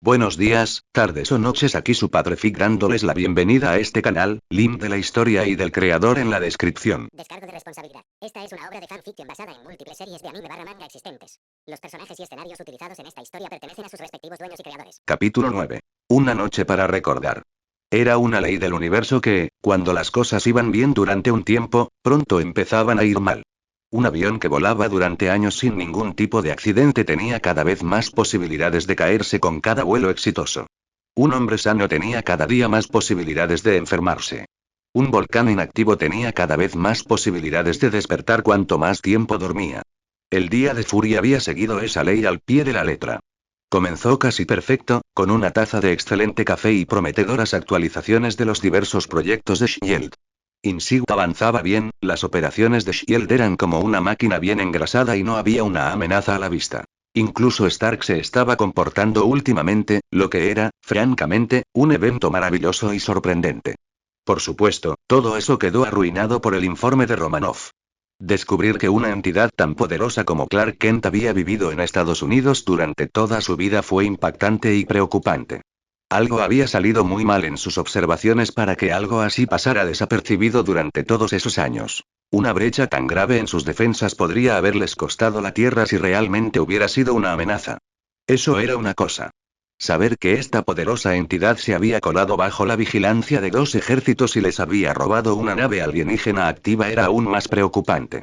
Buenos días, tardes o noches, aquí su padre Fig dándoles la bienvenida a este canal, link de la historia y del creador en la descripción. Descargo de responsabilidad. Esta es una obra de fanfiction basada en múltiples series de anime barra manga existentes. Los personajes y escenarios utilizados en esta historia pertenecen a sus respectivos dueños y creadores. Capítulo 9. Una noche para recordar. Era una ley del universo que, cuando las cosas iban bien durante un tiempo, pronto empezaban a ir mal. Un avión que volaba durante años sin ningún tipo de accidente tenía cada vez más posibilidades de caerse con cada vuelo exitoso. Un hombre sano tenía cada día más posibilidades de enfermarse. Un volcán inactivo tenía cada vez más posibilidades de despertar cuanto más tiempo dormía. El día de Fury había seguido esa ley al pie de la letra. Comenzó casi perfecto, con una taza de excelente café y prometedoras actualizaciones de los diversos proyectos de Shield. Insight avanzaba bien, las operaciones de Shield eran como una máquina bien engrasada y no había una amenaza a la vista. Incluso Stark se estaba comportando últimamente, lo que era, francamente, un evento maravilloso y sorprendente. Por supuesto, todo eso quedó arruinado por el informe de Romanoff. Descubrir que una entidad tan poderosa como Clark Kent había vivido en Estados Unidos durante toda su vida fue impactante y preocupante. Algo había salido muy mal en sus observaciones para que algo así pasara desapercibido durante todos esos años. Una brecha tan grave en sus defensas podría haberles costado la Tierra si realmente hubiera sido una amenaza. Eso era una cosa. Saber que esta poderosa entidad se había colado bajo la vigilancia de dos ejércitos y les había robado una nave alienígena activa era aún más preocupante.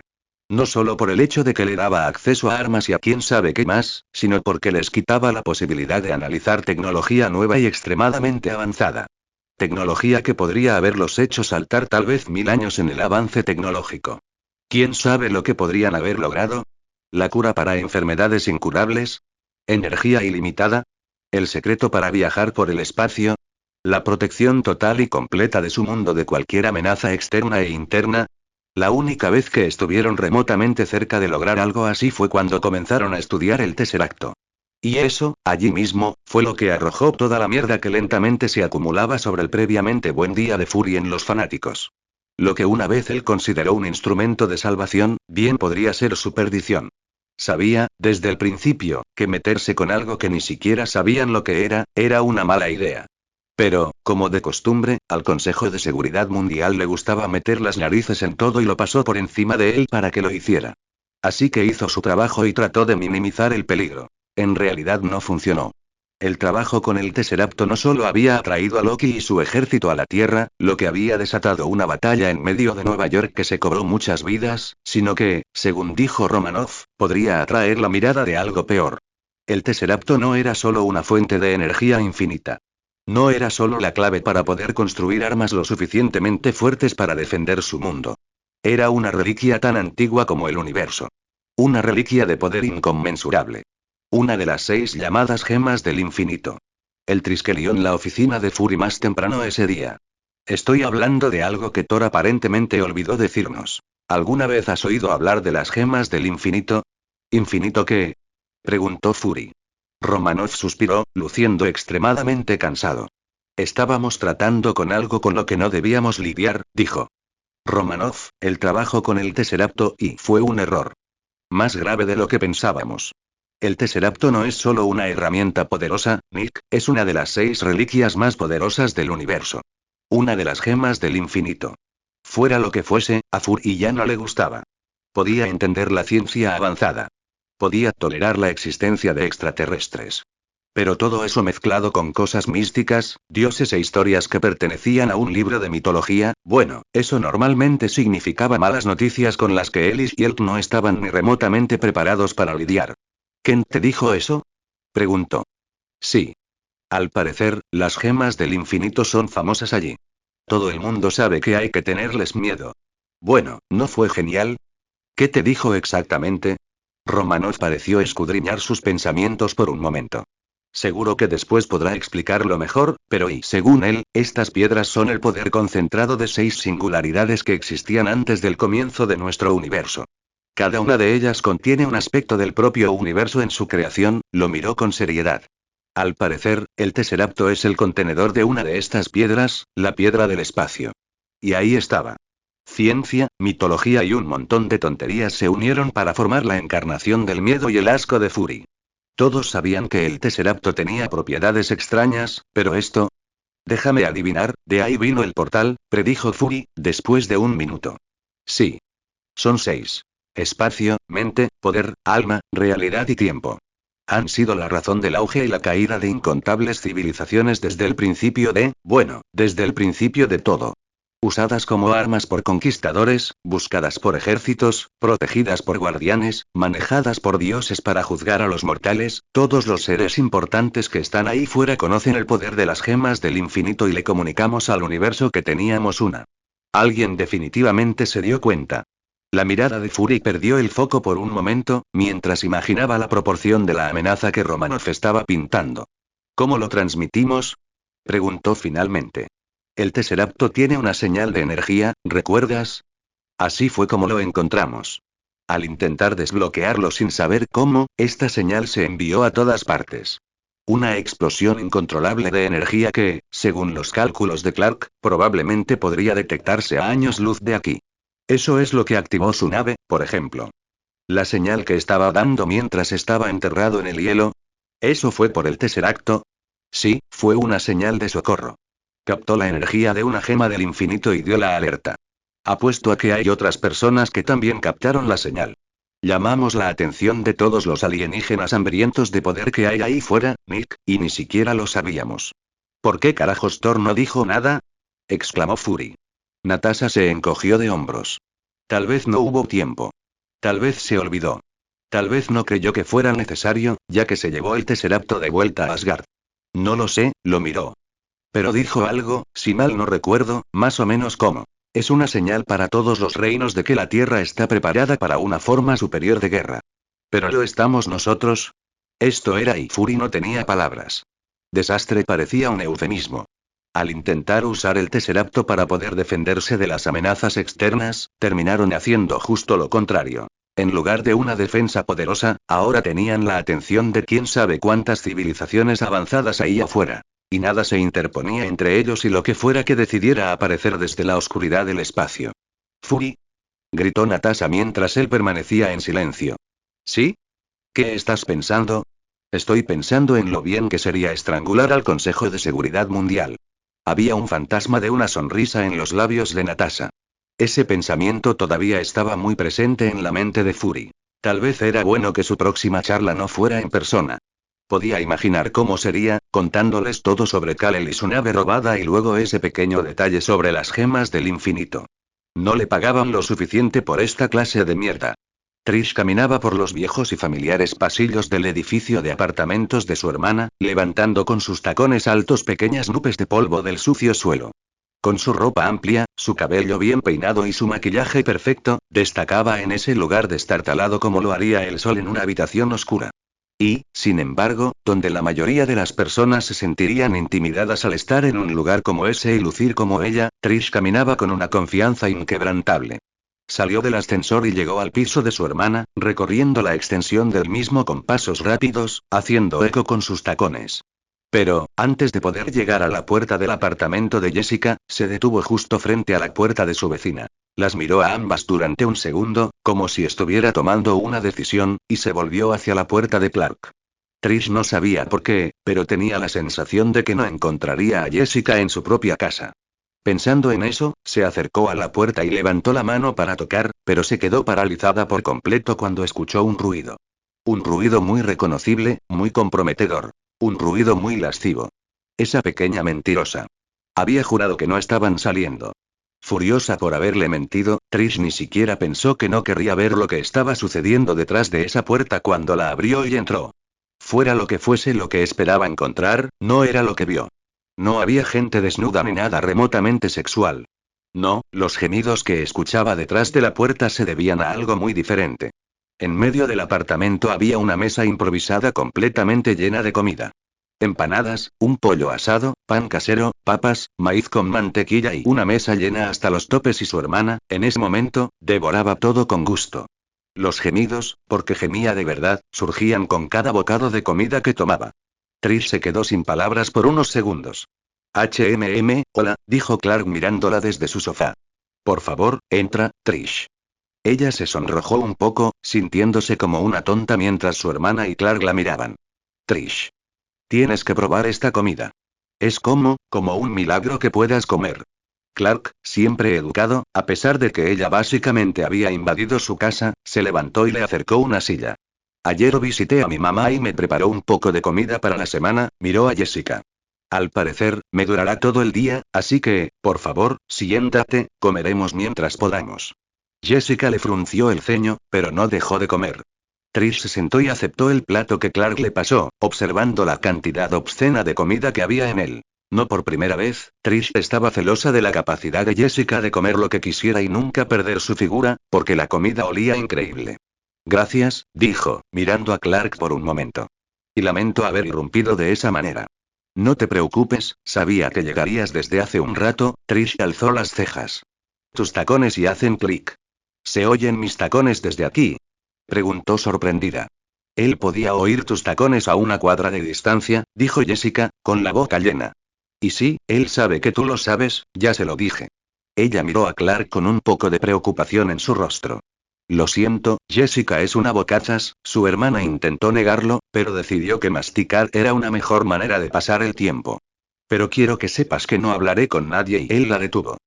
No solo por el hecho de que le daba acceso a armas y a quién sabe qué más, sino porque les quitaba la posibilidad de analizar tecnología nueva y extremadamente avanzada. Tecnología que podría haberlos hecho saltar tal vez 1000 años en el avance tecnológico. ¿Quién sabe lo que podrían haber logrado? ¿La cura para enfermedades incurables? ¿Energía ilimitada? ¿El secreto para viajar por el espacio? ¿La protección total y completa de su mundo de cualquier amenaza externa e interna? La única vez que estuvieron remotamente cerca de lograr algo así fue cuando comenzaron a estudiar el Tesseracto. Y eso, allí mismo, fue lo que arrojó toda la mierda que lentamente se acumulaba sobre el previamente buen día de Fury en los fanáticos. Lo que una vez él consideró un instrumento de salvación, bien podría ser su perdición. Sabía, desde el principio, que meterse con algo que ni siquiera sabían lo que era una mala idea. Pero, como de costumbre, al Consejo de Seguridad Mundial le gustaba meter las narices en todo y lo pasó por encima de él para que lo hiciera. Así que hizo su trabajo y trató de minimizar el peligro. En realidad no funcionó. El trabajo con el Tesseracto no solo había atraído a Loki y su ejército a la Tierra, lo que había desatado una batalla en medio de Nueva York que se cobró muchas vidas, sino que, según dijo Romanoff, podría atraer la mirada de algo peor. El Tesseracto no era solo una fuente de energía infinita. No era solo la clave para poder construir armas lo suficientemente fuertes para defender su mundo. Era una reliquia tan antigua como el universo. Una reliquia de poder inconmensurable. Una de las 6 llamadas gemas del infinito. El Triskelion, la oficina de Fury más temprano ese día. Estoy hablando de algo que Thor aparentemente olvidó decirnos. ¿Alguna vez has oído hablar de las gemas del infinito? ¿Infinito qué? Preguntó Fury. Romanoff suspiró, luciendo extremadamente cansado. Estábamos tratando con algo con lo que no debíamos lidiar, dijo. Romanoff, el trabajo con el Tesseracto, y fue un error. Más grave de lo que pensábamos. El Tesseracto no es solo una herramienta poderosa, Nick, es una de las 6 reliquias más poderosas del universo. Una de las gemas del infinito. Fuera lo que fuese, a Fury ya no le gustaba. Podía entender la ciencia avanzada. Podía tolerar la existencia de extraterrestres. Pero todo eso mezclado con cosas místicas, dioses e historias que pertenecían a un libro de mitología, bueno, eso normalmente significaba malas noticias con las que él y Shield no estaban ni remotamente preparados para lidiar. ¿Quién te dijo eso? Preguntó. Sí. Al parecer, las gemas del infinito son famosas allí. Todo el mundo sabe que hay que tenerles miedo. Bueno, ¿no fue genial? ¿Qué te dijo exactamente? Romanoff pareció escudriñar sus pensamientos por un momento. Seguro que después podrá explicarlo mejor, pero según él, estas piedras son el poder concentrado de 6 singularidades que existían antes del comienzo de nuestro universo. Cada una de ellas contiene un aspecto del propio universo en su creación, lo miró con seriedad. Al parecer, el Tesseracto es el contenedor de una de estas piedras, la piedra del espacio. Y ahí estaba. Ciencia, mitología y un montón de tonterías se unieron para formar la encarnación del miedo y el asco de Fury. Todos sabían que el Tesseracto tenía propiedades extrañas, pero esto... Déjame adivinar, de ahí vino el portal, predijo Fury, después de un minuto. Sí. Son 6. Espacio, mente, poder, alma, realidad y tiempo. Han sido la razón del auge y la caída de incontables civilizaciones desde el principio desde el principio de todo. Usadas como armas por conquistadores, buscadas por ejércitos, protegidas por guardianes, manejadas por dioses para juzgar a los mortales, todos los seres importantes que están ahí fuera conocen el poder de las gemas del infinito y le comunicamos al universo que teníamos una. Alguien definitivamente se dio cuenta. La mirada de Fury perdió el foco por un momento, mientras imaginaba la proporción de la amenaza que Romanov estaba pintando. ¿Cómo lo transmitimos? Preguntó finalmente. El Tesseracto tiene una señal de energía, ¿recuerdas? Así fue como lo encontramos. Al intentar desbloquearlo sin saber cómo, esta señal se envió a todas partes. Una explosión incontrolable de energía que, según los cálculos de Clark, probablemente podría detectarse a años luz de aquí. Eso es lo que activó su nave, por ejemplo. La señal que estaba dando mientras estaba enterrado en el hielo. ¿Eso fue por el Tesseracto? Sí, fue una señal de socorro. Captó la energía de una gema del infinito y dio la alerta. Apuesto a que hay otras personas que también captaron la señal. Llamamos la atención de todos los alienígenas hambrientos de poder que hay ahí fuera, Nick, y ni siquiera lo sabíamos. ¿Por qué carajos Thor no dijo nada? Exclamó Fury. Natasha se encogió de hombros. Tal vez no hubo tiempo. Tal vez se olvidó. Tal vez no creyó que fuera necesario, ya que se llevó el Tesseracto de vuelta a Asgard. No lo sé, lo miró. Pero dijo algo, si mal no recuerdo, más o menos como. Es una señal para todos los reinos de que la Tierra está preparada para una forma superior de guerra. ¿Pero lo estamos nosotros? Esto era y Fury no tenía palabras. Desastre parecía un eufemismo. Al intentar usar el Tesseracto para poder defenderse de las amenazas externas, terminaron haciendo justo lo contrario. En lugar de una defensa poderosa, ahora tenían la atención de quién sabe cuántas civilizaciones avanzadas ahí afuera. Y nada se interponía entre ellos y lo que fuera que decidiera aparecer desde la oscuridad del espacio. «Fury», gritó Natasha mientras él permanecía en silencio. ¿Sí? ¿Qué estás pensando? Estoy pensando en lo bien que sería estrangular al Consejo de Seguridad Mundial. Había un fantasma de una sonrisa en los labios de Natasha. Ese pensamiento todavía estaba muy presente en la mente de Fury. Tal vez era bueno que su próxima charla no fuera en persona. Podía imaginar cómo sería, contándoles todo sobre Kal-El y su nave robada y luego ese pequeño detalle sobre las gemas del infinito. No le pagaban lo suficiente por esta clase de mierda. Trish caminaba por los viejos y familiares pasillos del edificio de apartamentos de su hermana, levantando con sus tacones altos pequeñas nubes de polvo del sucio suelo. Con su ropa amplia, su cabello bien peinado y su maquillaje perfecto, destacaba en ese lugar destartalado como lo haría el sol en una habitación oscura. Y, sin embargo, donde la mayoría de las personas se sentirían intimidadas al estar en un lugar como ese y lucir como ella, Trish caminaba con una confianza inquebrantable. Salió del ascensor y llegó al piso de su hermana, recorriendo la extensión del mismo con pasos rápidos, haciendo eco con sus tacones. Pero, antes de poder llegar a la puerta del apartamento de Jessica, se detuvo justo frente a la puerta de su vecina. Las miró a ambas durante un segundo, como si estuviera tomando una decisión, y se volvió hacia la puerta de Clark. Trish no sabía por qué, pero tenía la sensación de que no encontraría a Jessica en su propia casa. Pensando en eso, se acercó a la puerta y levantó la mano para tocar, pero se quedó paralizada por completo cuando escuchó un ruido. Un ruido muy reconocible, muy comprometedor. Un ruido muy lascivo. Esa pequeña mentirosa. Había jurado que no estaban saliendo. Furiosa por haberle mentido, Trish ni siquiera pensó que no querría ver lo que estaba sucediendo detrás de esa puerta cuando la abrió y entró. Fuera lo que fuese lo que esperaba encontrar, no era lo que vio. No había gente desnuda ni nada remotamente sexual. No, los gemidos que escuchaba detrás de la puerta se debían a algo muy diferente. En medio del apartamento había una mesa improvisada completamente llena de comida. Empanadas, un pollo asado, pan casero, papas, maíz con mantequilla y una mesa llena hasta los topes y su hermana, en ese momento, devoraba todo con gusto. Los gemidos, porque gemía de verdad, surgían con cada bocado de comida que tomaba. Trish se quedó sin palabras por unos segundos. Hola, dijo Clark mirándola desde su sofá. Por favor, entra, Trish. Ella se sonrojó un poco, sintiéndose como una tonta mientras su hermana y Clark la miraban. Trish. Tienes que probar esta comida. Es como un milagro que puedas comer. Clark, siempre educado, a pesar de que ella básicamente había invadido su casa, se levantó y le acercó una silla. Ayer visité a mi mamá y me preparó un poco de comida para la semana, miró a Jessica. Al parecer, me durará todo el día, así que, por favor, siéntate, comeremos mientras podamos. Jessica le frunció el ceño, pero no dejó de comer. Trish se sentó y aceptó el plato que Clark le pasó, observando la cantidad obscena de comida que había en él. No por primera vez, Trish estaba celosa de la capacidad de Jessica de comer lo que quisiera y nunca perder su figura, porque la comida olía increíble. Gracias, dijo, mirando a Clark por un momento. Y lamento haber irrumpido de esa manera. No te preocupes, sabía que llegarías desde hace un rato. Trish alzó las cejas. Tus tacones y hacen clic. ¿Se oyen mis tacones desde aquí? Preguntó sorprendida. Él podía oír tus tacones a una cuadra de distancia, dijo Jessica, con la boca llena. Y sí, él sabe que tú lo sabes, ya se lo dije. Ella miró a Clark con un poco de preocupación en su rostro. Lo siento, Jessica es una bocazas. Su hermana intentó negarlo, pero decidió que masticar era una mejor manera de pasar el tiempo. Pero quiero que sepas que no hablaré con nadie y él la detuvo.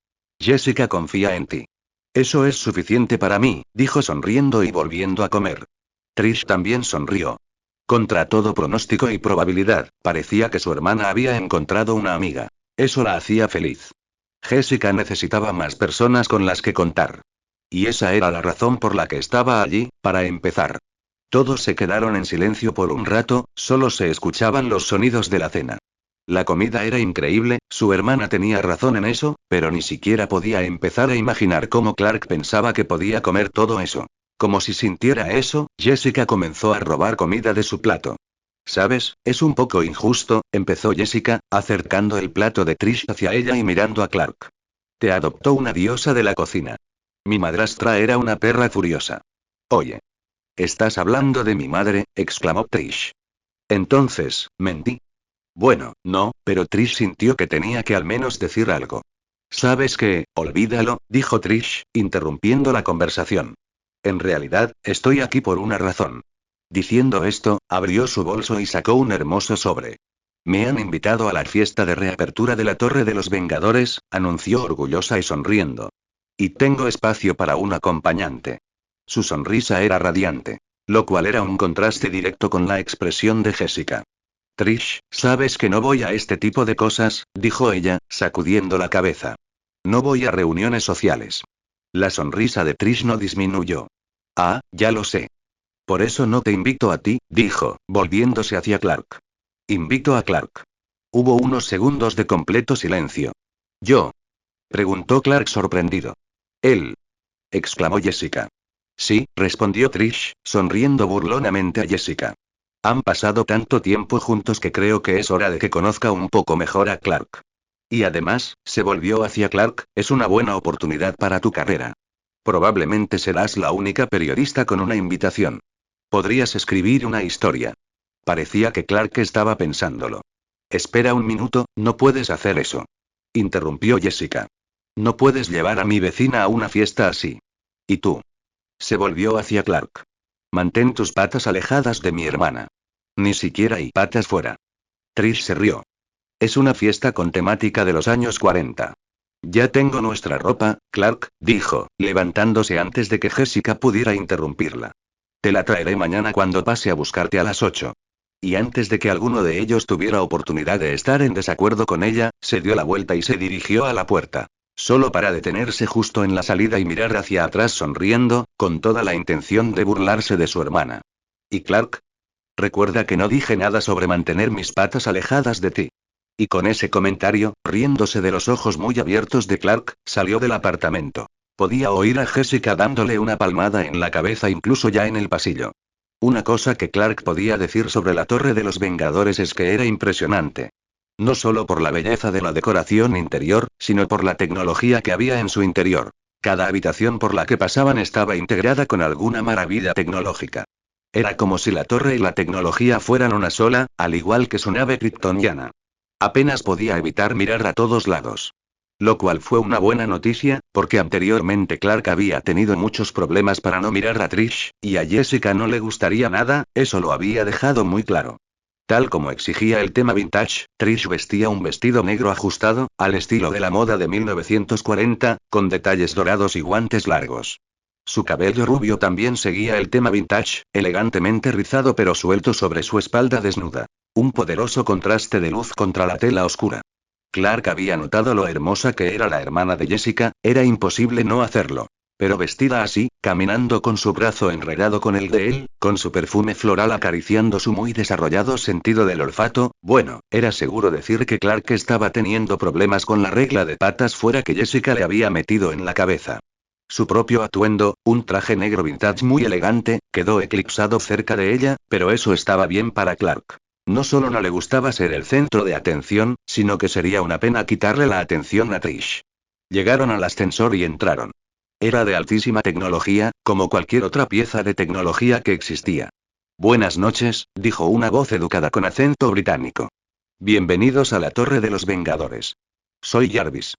Jessica confía en ti. Eso es suficiente para mí, dijo sonriendo y volviendo a comer. Trish también sonrió. Contra todo pronóstico y probabilidad, parecía que su hermana había encontrado una amiga. Eso la hacía feliz. Jessica necesitaba más personas con las que contar. Y esa era la razón por la que estaba allí, para empezar. Todos se quedaron en silencio por un rato, solo se escuchaban los sonidos de la cena. La comida era increíble, su hermana tenía razón en eso, pero ni siquiera podía empezar a imaginar cómo Clark pensaba que podía comer todo eso. Como si sintiera eso, Jessica comenzó a robar comida de su plato. ¿Sabes? Es un poco injusto, empezó Jessica, acercando el plato de Trish hacia ella y mirando a Clark. Te adoptó una diosa de la cocina. Mi madrastra era una perra furiosa. Oye. ¿Estás hablando de mi madre?, exclamó Trish. Entonces, ¿mentí? Bueno, no, pero Trish sintió que tenía que al menos decir algo. ¿Sabes qué? Olvídalo, dijo Trish, interrumpiendo la conversación. En realidad, estoy aquí por una razón. Diciendo esto, abrió su bolso y sacó un hermoso sobre. Me han invitado a la fiesta de reapertura de la Torre de los Vengadores, anunció orgullosa y sonriendo. Y tengo espacio para un acompañante. Su sonrisa era radiante. Lo cual era un contraste directo con la expresión de Jessica. Trish, sabes que no voy a este tipo de cosas, dijo ella, sacudiendo la cabeza. No voy a reuniones sociales. La sonrisa de Trish no disminuyó. Ah, ya lo sé. Por eso no te invito a ti, dijo, volviéndose hacia Clark. Invito a Clark. Hubo unos segundos de completo silencio. ¿Yo? Preguntó Clark sorprendido. Él. Exclamó Jessica. Sí, respondió Trish, sonriendo burlonamente a Jessica. Han pasado tanto tiempo juntos que creo que es hora de que conozca un poco mejor a Clark. Y además, se volvió hacia Clark, es una buena oportunidad para tu carrera. Probablemente serás la única periodista con una invitación. Podrías escribir una historia. Parecía que Clark estaba pensándolo. Espera un minuto, no puedes hacer eso. Interrumpió Jessica. No puedes llevar a mi vecina a una fiesta así. ¿Y tú? Se volvió hacia Clark. Mantén tus patas alejadas de mi hermana. Ni siquiera hay patas fuera. Trish se rió. Es una fiesta con temática de los años 40. Ya tengo nuestra ropa, Clark, dijo, levantándose antes de que Jessica pudiera interrumpirla. Te la traeré mañana cuando pase a buscarte a las 8. Y antes de que alguno de ellos tuviera oportunidad de estar en desacuerdo con ella, se dio la vuelta y se dirigió a la puerta. Solo para detenerse justo en la salida y mirar hacia atrás sonriendo, con toda la intención de burlarse de su hermana. ¿Y Clark? Recuerda que no dije nada sobre mantener mis patas alejadas de ti. Y con ese comentario, riéndose de los ojos muy abiertos de Clark, salió del apartamento. Podía oír a Jessica dándole una palmada en la cabeza incluso ya en el pasillo. Una cosa que Clark podía decir sobre la Torre de los Vengadores es que era impresionante. No solo por la belleza de la decoración interior, sino por la tecnología que había en su interior. Cada habitación por la que pasaban estaba integrada con alguna maravilla tecnológica. Era como si la torre y la tecnología fueran una sola, al igual que su nave kryptoniana. Apenas podía evitar mirar a todos lados. Lo cual fue una buena noticia, porque anteriormente Clark había tenido muchos problemas para no mirar a Trish, y a Jessica no le gustaría nada, eso lo había dejado muy claro. Tal como exigía el tema vintage, Trish vestía un vestido negro ajustado, al estilo de la moda de 1940, con detalles dorados y guantes largos. Su cabello rubio también seguía el tema vintage, elegantemente rizado pero suelto sobre su espalda desnuda. Un poderoso contraste de luz contra la tela oscura. Clark había notado lo hermosa que era la hermana de Jessica, era imposible no hacerlo. Pero vestida así, caminando con su brazo enredado con el de él, con su perfume floral acariciando su muy desarrollado sentido del olfato, bueno, era seguro decir que Clark estaba teniendo problemas con la regla de patas fuera que Jessica le había metido en la cabeza. Su propio atuendo, un traje negro vintage muy elegante, quedó eclipsado cerca de ella, pero eso estaba bien para Clark. No solo no le gustaba ser el centro de atención, sino que sería una pena quitarle la atención a Trish. Llegaron al ascensor y entraron. Era de altísima tecnología, como cualquier otra pieza de tecnología que existía. Buenas noches, dijo una voz educada con acento británico. Bienvenidos a la Torre de los Vengadores. Soy Jarvis.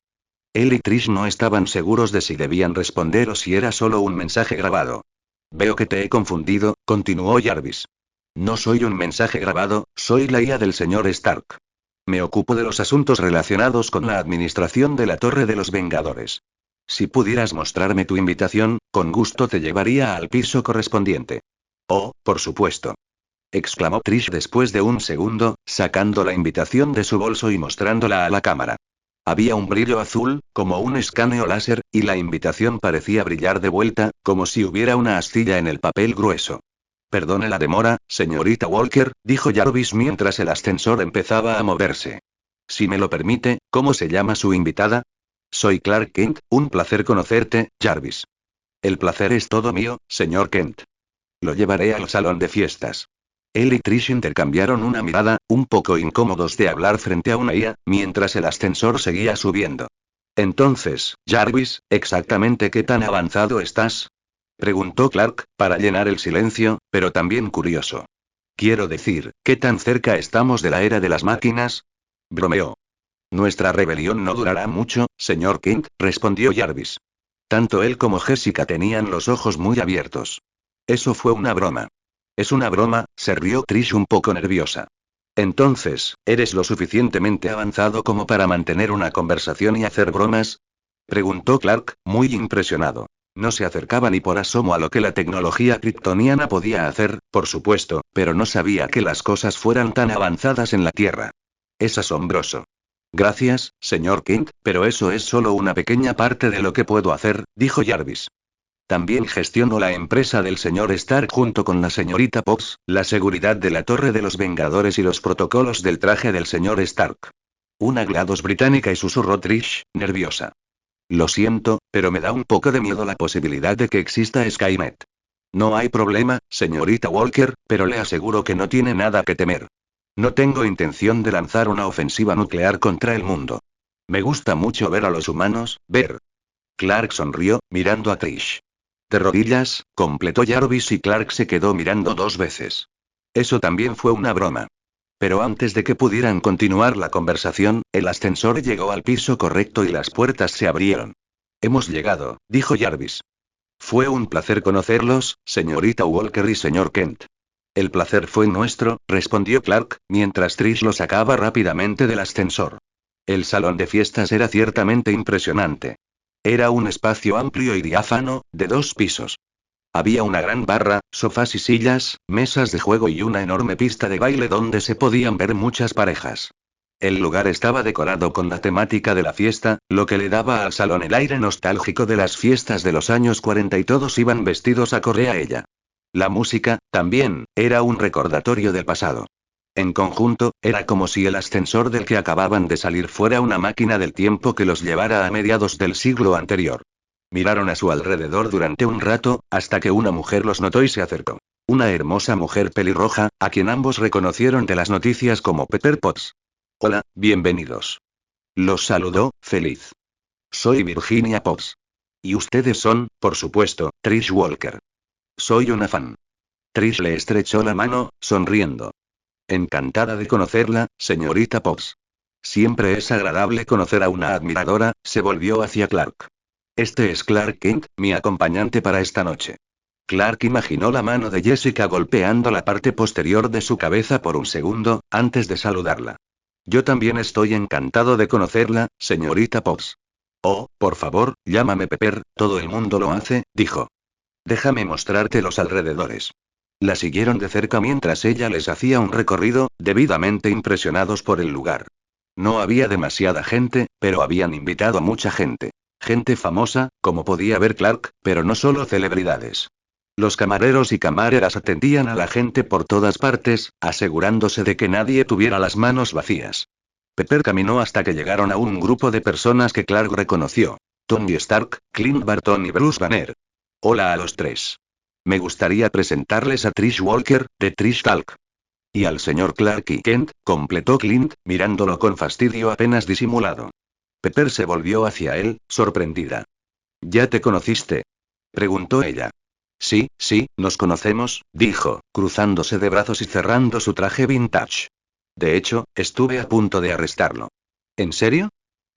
Él y Trish no estaban seguros de si debían responder o si era solo un mensaje grabado. Veo que te he confundido, continuó Jarvis. No soy un mensaje grabado, soy la IA del señor Stark. Me ocupo de los asuntos relacionados con la administración de la Torre de los Vengadores. Si pudieras mostrarme tu invitación, con gusto te llevaría al piso correspondiente. Oh, por supuesto. Exclamó Trish después de un segundo, sacando la invitación de su bolso y mostrándola a la cámara. Había un brillo azul, como un escaneo láser, y la invitación parecía brillar de vuelta, como si hubiera una astilla en el papel grueso. Perdone la demora, señorita Walker, dijo Jarvis mientras el ascensor empezaba a moverse. Si me lo permite, ¿cómo se llama su invitada? Soy Clark Kent, un placer conocerte, Jarvis. El placer es todo mío, señor Kent. Lo llevaré al salón de fiestas. Él y Trish intercambiaron una mirada, un poco incómodos de hablar frente a una IA, mientras el ascensor seguía subiendo. Entonces, Jarvis, ¿exactamente qué tan avanzado estás? Preguntó Clark, para llenar el silencio, pero también curioso. Quiero decir, ¿qué tan cerca estamos de la era de las máquinas? Bromeó. Nuestra rebelión no durará mucho, señor Kent, respondió Jarvis. Tanto él como Jessica tenían los ojos muy abiertos. Eso fue una broma. Es una broma, se rió Trish un poco nerviosa. Entonces, ¿eres lo suficientemente avanzado como para mantener una conversación y hacer bromas? Preguntó Clark, muy impresionado. No se acercaba ni por asomo a lo que la tecnología kryptoniana podía hacer, por supuesto, pero no sabía que las cosas fueran tan avanzadas en la Tierra. Es asombroso. Gracias, señor Kent, pero eso es solo una pequeña parte de lo que puedo hacer, dijo Jarvis. También gestiono la empresa del señor Stark junto con la señorita Potts, la seguridad de la Torre de los Vengadores y los protocolos del traje del señor Stark. Una GLaDOS británica y susurró Trish, nerviosa. Lo siento, pero me da un poco de miedo la posibilidad de que exista Skynet. No hay problema, señorita Walker, pero le aseguro que no tiene nada que temer. No tengo intención de lanzar una ofensiva nuclear contra el mundo. Me gusta mucho ver a los humanos, ver. Clark sonrió, mirando a Trish. De rodillas, completó Jarvis y Clark se quedó mirando 2 veces. Eso también fue una broma. Pero antes de que pudieran continuar la conversación, el ascensor llegó al piso correcto y las puertas se abrieron. Hemos llegado, dijo Jarvis. Fue un placer conocerlos, señorita Walker y señor Kent. El placer fue nuestro, respondió Clark, mientras Trish lo sacaba rápidamente del ascensor. El salón de fiestas era ciertamente impresionante. Era un espacio amplio y diáfano, de 2 pisos. Había una gran barra, sofás y sillas, mesas de juego y una enorme pista de baile donde se podían ver muchas parejas. El lugar estaba decorado con la temática de la fiesta, lo que le daba al salón el aire nostálgico de las fiestas de los años 40 y todos iban vestidos acorde a ella. La música, también, era un recordatorio del pasado. En conjunto, era como si el ascensor del que acababan de salir fuera una máquina del tiempo que los llevara a mediados del siglo anterior. Miraron a su alrededor durante un rato, hasta que una mujer los notó y se acercó. Una hermosa mujer pelirroja, a quien ambos reconocieron de las noticias como Pepper Potts. Hola, bienvenidos. Los saludó, feliz. Soy Virginia Potts. Y ustedes son, por supuesto, Trish Walker. Soy una fan. Trish le estrechó la mano, sonriendo. Encantada de conocerla, señorita Potts. Siempre es agradable conocer a una admiradora, se volvió hacia Clark. Este es Clark Kent, mi acompañante para esta noche. Clark imaginó la mano de Jessica golpeando la parte posterior de su cabeza por un segundo, antes de saludarla. Yo también estoy encantado de conocerla, señorita Potts. Oh, por favor, llámame Pepper, todo el mundo lo hace, dijo. Déjame mostrarte los alrededores. La siguieron de cerca mientras ella les hacía un recorrido, debidamente impresionados por el lugar. No había demasiada gente, pero habían invitado a mucha gente. Gente famosa, como podía ver Clark, pero no solo celebridades. Los camareros y camareras atendían a la gente por todas partes, asegurándose de que nadie tuviera las manos vacías. Pepper caminó hasta que llegaron a un grupo de personas que Clark reconoció. Tony Stark, Clint Barton y Bruce Banner. Hola a los tres. Me gustaría presentarles a Trish Walker, de Trish Talk. Y al señor Clark y Kent, completó Clint, mirándolo con fastidio apenas disimulado. Pepper se volvió hacia él, sorprendida. ¿Ya te conociste? Preguntó ella. Sí, sí, nos conocemos, dijo, cruzándose de brazos y cerrando su traje vintage. De hecho, estuve a punto de arrestarlo. ¿En serio?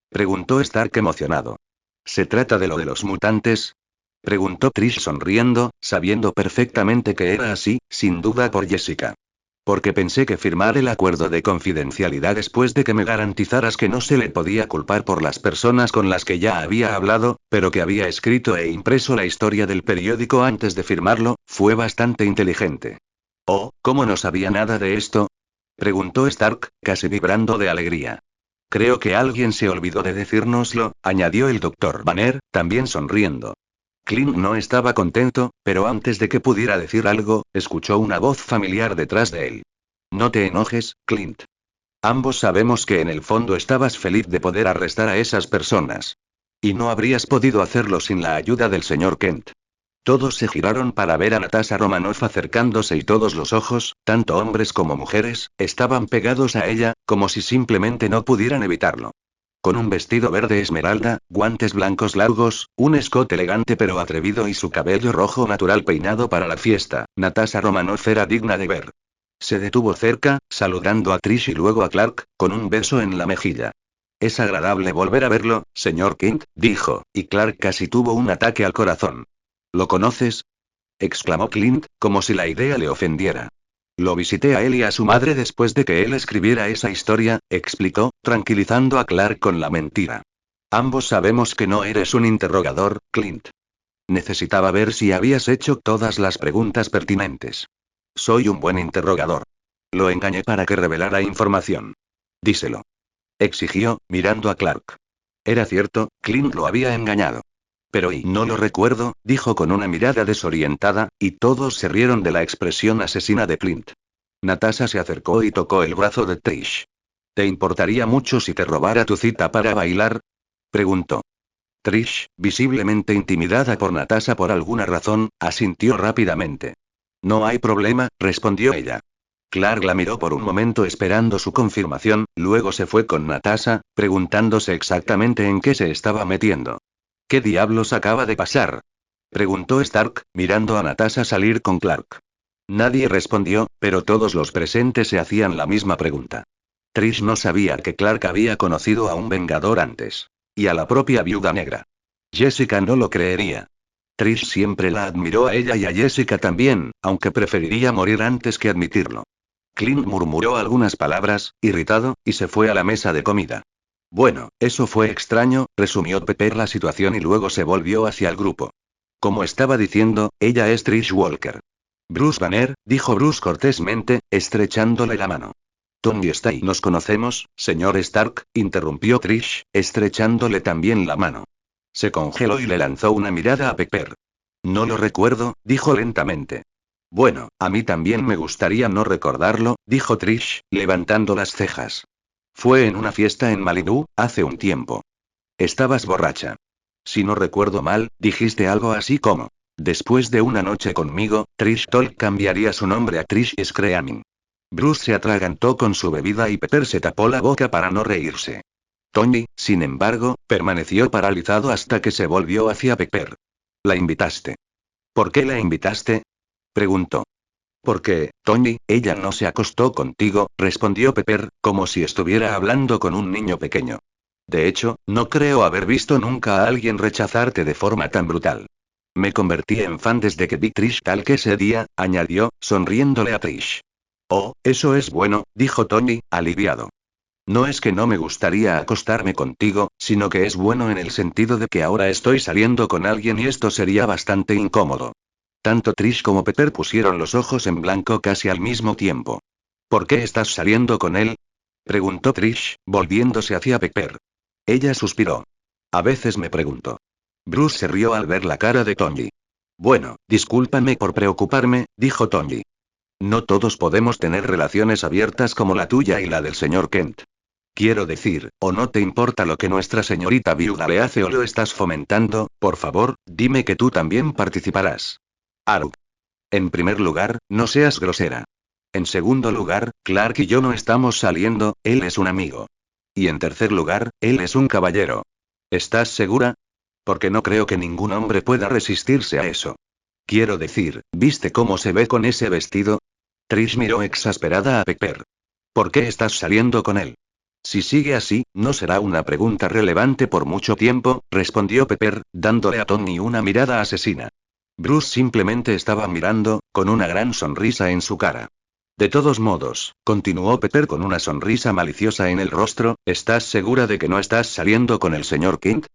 Preguntó Stark emocionado. ¿Se trata de lo de los mutantes? Preguntó Trish sonriendo, sabiendo perfectamente que era así, sin duda por Jessica. Porque pensé que firmar el acuerdo de confidencialidad después de que me garantizaras que no se le podía culpar por las personas con las que ya había hablado, pero que había escrito e impreso la historia del periódico antes de firmarlo, fue bastante inteligente. Oh, ¿cómo no sabía nada de esto? Preguntó Stark, casi vibrando de alegría. Creo que alguien se olvidó de decírnoslo, añadió el Dr. Banner, también sonriendo. Clint no estaba contento, pero antes de que pudiera decir algo, escuchó una voz familiar detrás de él. No te enojes, Clint. Ambos sabemos que en el fondo estabas feliz de poder arrestar a esas personas. Y no habrías podido hacerlo sin la ayuda del señor Kent. Todos se giraron para ver a Natasha Romanoff acercándose y todos los ojos, tanto hombres como mujeres, estaban pegados a ella, como si simplemente no pudieran evitarlo. Con un vestido verde esmeralda, guantes blancos largos, un escote elegante pero atrevido y su cabello rojo natural peinado para la fiesta, Natasha Romanoff era digna de ver. Se detuvo cerca, saludando a Trish y luego a Clark, con un beso en la mejilla. Es agradable volver a verlo, señor Kent, dijo, y Clark casi tuvo un ataque al corazón. ¿Lo conoces? Exclamó Clint, como si la idea le ofendiera. Lo visité a él y a su madre después de que él escribiera esa historia, explicó, tranquilizando a Clark con la mentira. Ambos sabemos que no eres un interrogador, Clint. Necesitaba ver si habías hecho todas las preguntas pertinentes. Soy un buen interrogador. Lo engañé para que revelara información. Díselo. Exigió, mirando a Clark. Era cierto, Clint lo había engañado. Pero y no lo recuerdo, dijo con una mirada desorientada, y todos se rieron de la expresión asesina de Clint. Natasha se acercó y tocó el brazo de Trish. ¿Te importaría mucho si te robara tu cita para bailar? Preguntó. Trish, visiblemente intimidada por Natasha por alguna razón, asintió rápidamente. No hay problema, respondió ella. Clark la miró por un momento esperando su confirmación, luego se fue con Natasha, preguntándose exactamente en qué se estaba metiendo. ¿Qué diablos acaba de pasar? Preguntó Stark, mirando a Natasha salir con Clark. Nadie respondió, pero todos los presentes se hacían la misma pregunta. Trish no sabía que Clark había conocido a un Vengador antes. Y a la propia Viuda Negra. Jessica no lo creería. Trish siempre la admiró a ella y a Jessica también, aunque preferiría morir antes que admitirlo. Clint murmuró algunas palabras, irritado, y se fue a la mesa de comida. Bueno, eso fue extraño, resumió Pepper la situación y luego se volvió hacia el grupo. Como estaba diciendo, ella es Trish Walker. Bruce Banner, dijo Bruce cortésmente, estrechándole la mano. Tony está y nos conocemos, señor Stark, interrumpió Trish, estrechándole también la mano. Se congeló y le lanzó una mirada a Pepper. No lo recuerdo, dijo lentamente. Bueno, a mí también me gustaría no recordarlo, dijo Trish, levantando las cejas. Fue en una fiesta en Malibú, hace un tiempo. Estabas borracha. Si no recuerdo mal, dijiste algo así como: después de una noche conmigo, Trish Talk cambiaría su nombre a Trish Screaming. Bruce se atragantó con su bebida y Pepper se tapó la boca para no reírse. Tony, sin embargo, permaneció paralizado hasta que se volvió hacia Pepper. ¿La invitaste? ¿Por qué la invitaste? Preguntó. Porque, Tony, ella no se acostó contigo, respondió Pepper, como si estuviera hablando con un niño pequeño. De hecho, no creo haber visto nunca a alguien rechazarte de forma tan brutal. Me convertí en fan desde que vi Trish tal que ese día, añadió, sonriéndole a Trish. Oh, eso es bueno, dijo Tony, aliviado. No es que no me gustaría acostarme contigo, sino que es bueno en el sentido de que ahora estoy saliendo con alguien y esto sería bastante incómodo. Tanto Trish como Pepper pusieron los ojos en blanco casi al mismo tiempo. ¿Por qué estás saliendo con él? Preguntó Trish, volviéndose hacia Pepper. Ella suspiró. A veces me pregunto. Bruce se rió al ver la cara de Tony. Bueno, discúlpame por preocuparme, dijo Tony. No todos podemos tener relaciones abiertas como la tuya y la del señor Kent. Quiero decir, o no te importa lo que nuestra señorita viuda le hace o lo estás fomentando, por favor, dime que tú también participarás. Arug. En primer lugar, no seas grosera. En segundo lugar, Clark y yo no estamos saliendo, él es un amigo. Y en tercer lugar, él es un caballero. ¿Estás segura? Porque no creo que ningún hombre pueda resistirse a eso. Quiero decir, ¿viste cómo se ve con ese vestido? Trish miró exasperada a Pepper. ¿Por qué estás saliendo con él? Si sigue así, no será una pregunta relevante por mucho tiempo, respondió Pepper, dándole a Tony una mirada asesina. Bruce simplemente estaba mirando, con una gran sonrisa en su cara. De todos modos, continuó Pepper con una sonrisa maliciosa en el rostro, ¿estás segura de que no estás saliendo con el señor Kent?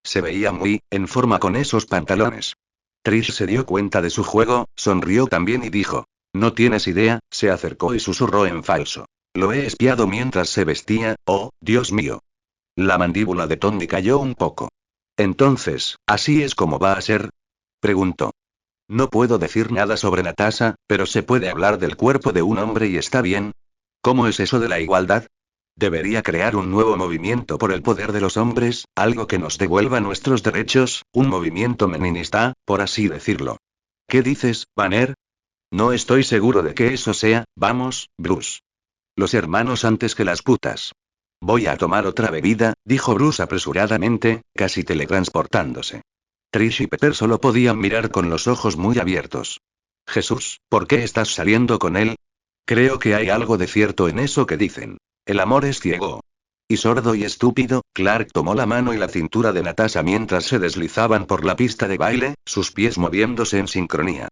Se veía muy en forma con esos pantalones. Trish se dio cuenta de su juego, sonrió también y dijo. No tienes idea, se acercó y susurró en falso. Lo he espiado mientras se vestía, oh, Dios mío. La mandíbula de Tony cayó un poco. Entonces, ¿así es como va a ser? Preguntó. No puedo decir nada sobre Natasha, pero se puede hablar del cuerpo de un hombre y está bien. ¿Cómo es eso de la igualdad? Debería crear un nuevo movimiento por el poder de los hombres, algo que nos devuelva nuestros derechos, un movimiento meninista, por así decirlo. ¿Qué dices, Banner? No estoy seguro de que eso sea, vamos, Bruce. Los hermanos antes que las putas. Voy a tomar otra bebida, dijo Bruce apresuradamente, casi teletransportándose. Trish y Pepper solo podían mirar con los ojos muy abiertos. Jesús, ¿por qué estás saliendo con él? Creo que hay algo de cierto en eso que dicen. El amor es ciego. Y sordo y estúpido, Clark tomó la mano y la cintura de Natasha mientras se deslizaban por la pista de baile, sus pies moviéndose en sincronía.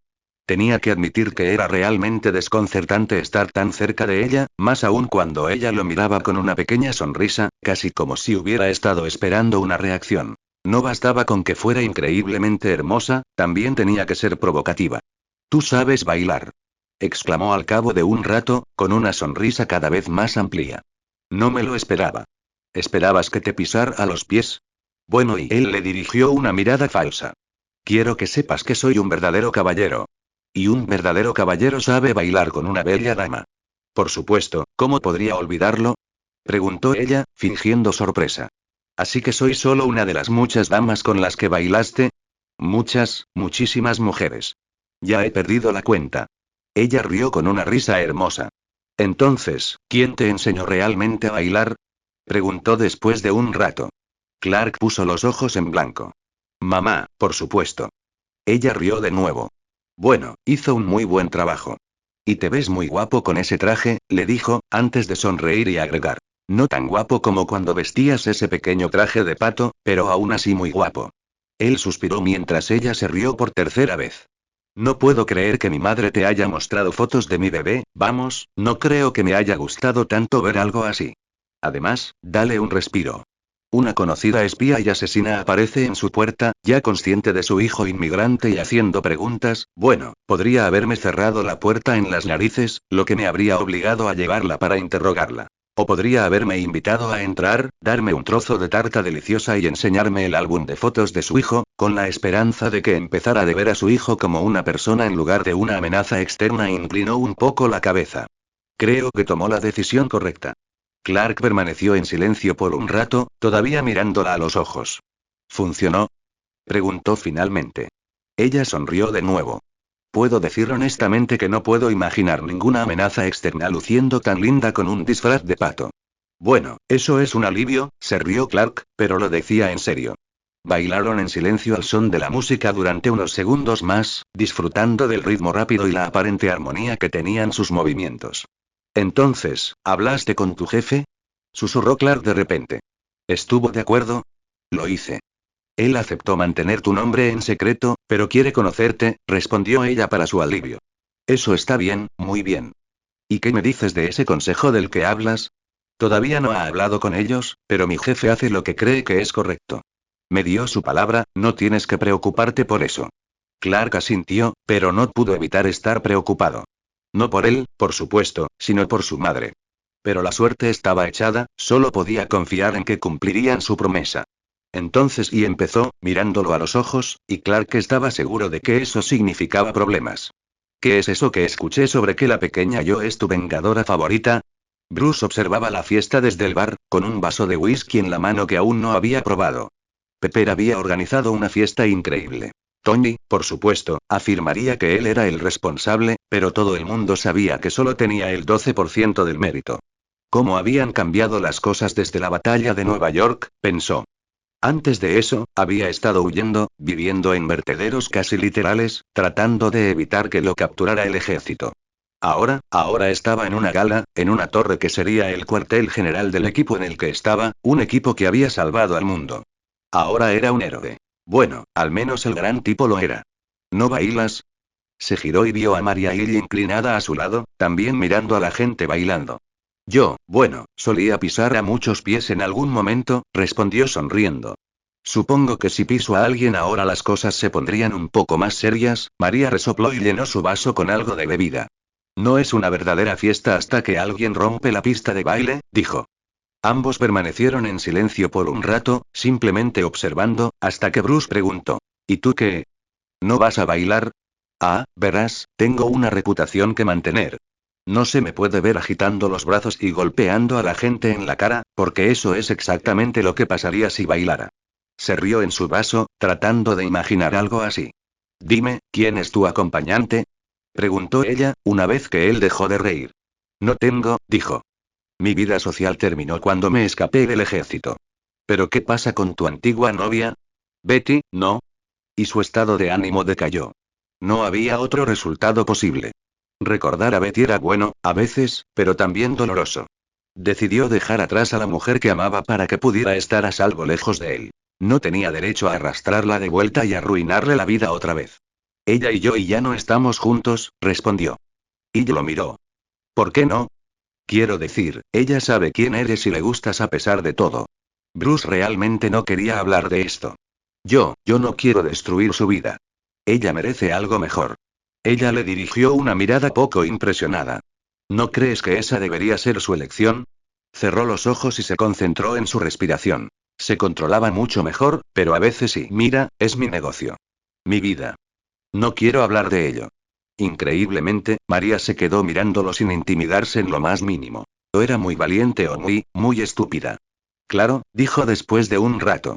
Tenía que admitir que era realmente desconcertante estar tan cerca de ella, más aún cuando ella lo miraba con una pequeña sonrisa, casi como si hubiera estado esperando una reacción. No bastaba con que fuera increíblemente hermosa, también tenía que ser provocativa. Tú sabes bailar. Exclamó al cabo de un rato, con una sonrisa cada vez más amplia. No me lo esperaba. ¿Esperabas que te pisara a los pies? Bueno, y él le dirigió una mirada falsa. Quiero que sepas que soy un verdadero caballero. Y un verdadero caballero sabe bailar con una bella dama. Por supuesto, ¿cómo podría olvidarlo? Preguntó ella, fingiendo sorpresa. Así que soy solo una de las muchas damas con las que bailaste. Muchas, muchísimas mujeres. Ya he perdido la cuenta. Ella rió con una risa hermosa. Entonces, ¿quién te enseñó realmente a bailar? Preguntó después de un rato. Clark puso los ojos en blanco. Mamá, por supuesto. Ella rió de nuevo. Bueno, hizo un muy buen trabajo. Y te ves muy guapo con ese traje, le dijo, antes de sonreír y agregar. No tan guapo como cuando vestías ese pequeño traje de pato, pero aún así muy guapo. Él suspiró mientras ella se rió por tercera vez. No puedo creer que mi madre te haya mostrado fotos de mi bebé, vamos, no creo que me haya gustado tanto ver algo así. Además, dale un respiro. Una conocida espía y asesina aparece en su puerta, ya consciente de su hijo inmigrante y haciendo preguntas, bueno, podría haberme cerrado la puerta en las narices, lo que me habría obligado a llevarla para interrogarla. O podría haberme invitado a entrar, darme un trozo de tarta deliciosa y enseñarme el álbum de fotos de su hijo, con la esperanza de que empezara a ver a su hijo como una persona en lugar de una amenaza externa. Inclinó un poco la cabeza. Creo que tomó la decisión correcta. Clark permaneció en silencio por un rato, todavía mirándola a los ojos. ¿Funcionó? Preguntó finalmente. Ella sonrió de nuevo. Puedo decir honestamente que no puedo imaginar ninguna amenaza externa luciendo tan linda con un disfraz de pato. Bueno, eso es un alivio, se rió Clark, pero lo decía en serio. Bailaron en silencio al son de la música durante unos segundos más, disfrutando del ritmo rápido y la aparente armonía que tenían sus movimientos. Entonces, ¿hablaste con tu jefe? Susurró Clark de repente. ¿Estuvo de acuerdo? Lo hice. Él aceptó mantener tu nombre en secreto, pero quiere conocerte, respondió ella para su alivio. Eso está bien, muy bien. ¿Y qué me dices de ese consejo del que hablas? Todavía no ha hablado con ellos, pero mi jefe hace lo que cree que es correcto. Me dio su palabra, no tienes que preocuparte por eso. Clark asintió, pero no pudo evitar estar preocupado. No por él, por supuesto, sino por su madre. Pero la suerte estaba echada, solo podía confiar en que cumplirían su promesa. Entonces y empezó, mirándolo a los ojos, y Clark estaba seguro de que eso significaba problemas. ¿Qué es eso que escuché sobre que la pequeña yo es tu vengadora favorita? Bruce observaba la fiesta desde el bar, con un vaso de whisky en la mano que aún no había probado. Pepper había organizado una fiesta increíble. Tony, por supuesto, afirmaría que él era el responsable, pero todo el mundo sabía que solo tenía el 12% del mérito. ¿Cómo habían cambiado las cosas desde la batalla de Nueva York?, pensó. Antes de eso, había estado huyendo, viviendo en vertederos casi literales, tratando de evitar que lo capturara el ejército. Ahora estaba en una gala, en una torre que sería el cuartel general del equipo en el que estaba, un equipo que había salvado al mundo. Ahora era un héroe. Bueno, al menos el gran tipo lo era. ¿No bailas? Se giró y vio a Maria Hill inclinada a su lado, también mirando a la gente bailando. Bueno, solía pisar a muchos pies en algún momento, respondió sonriendo. Supongo que si piso a alguien ahora las cosas se pondrían un poco más serias. María resopló y llenó su vaso con algo de bebida. No es una verdadera fiesta hasta que alguien rompe la pista de baile, dijo. Ambos permanecieron en silencio por un rato, simplemente observando, hasta que Bruce preguntó. ¿Y tú qué? ¿No vas a bailar? Ah, verás, tengo una reputación que mantener. No se me puede ver agitando los brazos y golpeando a la gente en la cara, porque eso es exactamente lo que pasaría si bailara. Se rió en su vaso, tratando de imaginar algo así. Dime, ¿quién es tu acompañante? Preguntó ella, una vez que él dejó de reír. No tengo, dijo. Mi vida social terminó cuando me escapé del ejército. ¿Pero qué pasa con tu antigua novia? Betty, no. Y su estado de ánimo decayó. No había otro resultado posible. Recordar a Betty era bueno, a veces, pero también doloroso. Decidió dejar atrás a la mujer que amaba para que pudiera estar a salvo lejos de él. No tenía derecho a arrastrarla de vuelta y arruinarle la vida otra vez. Ella y yo ya no estamos juntos, respondió. Y lo miró. ¿Por qué no? Quiero decir, ella sabe quién eres y le gustas a pesar de todo. Bruce realmente no quería hablar de esto. Yo no quiero destruir su vida. Ella merece algo mejor. Ella le dirigió una mirada poco impresionada. ¿No crees que esa debería ser su elección? Cerró los ojos y se concentró en su respiración. Se controlaba mucho mejor, pero a veces sí. Mira, es mi negocio. Mi vida. No quiero hablar de ello. Increíblemente, María se quedó mirándolo sin intimidarse en lo más mínimo. O era muy valiente o muy estúpida. Claro, dijo después de un rato.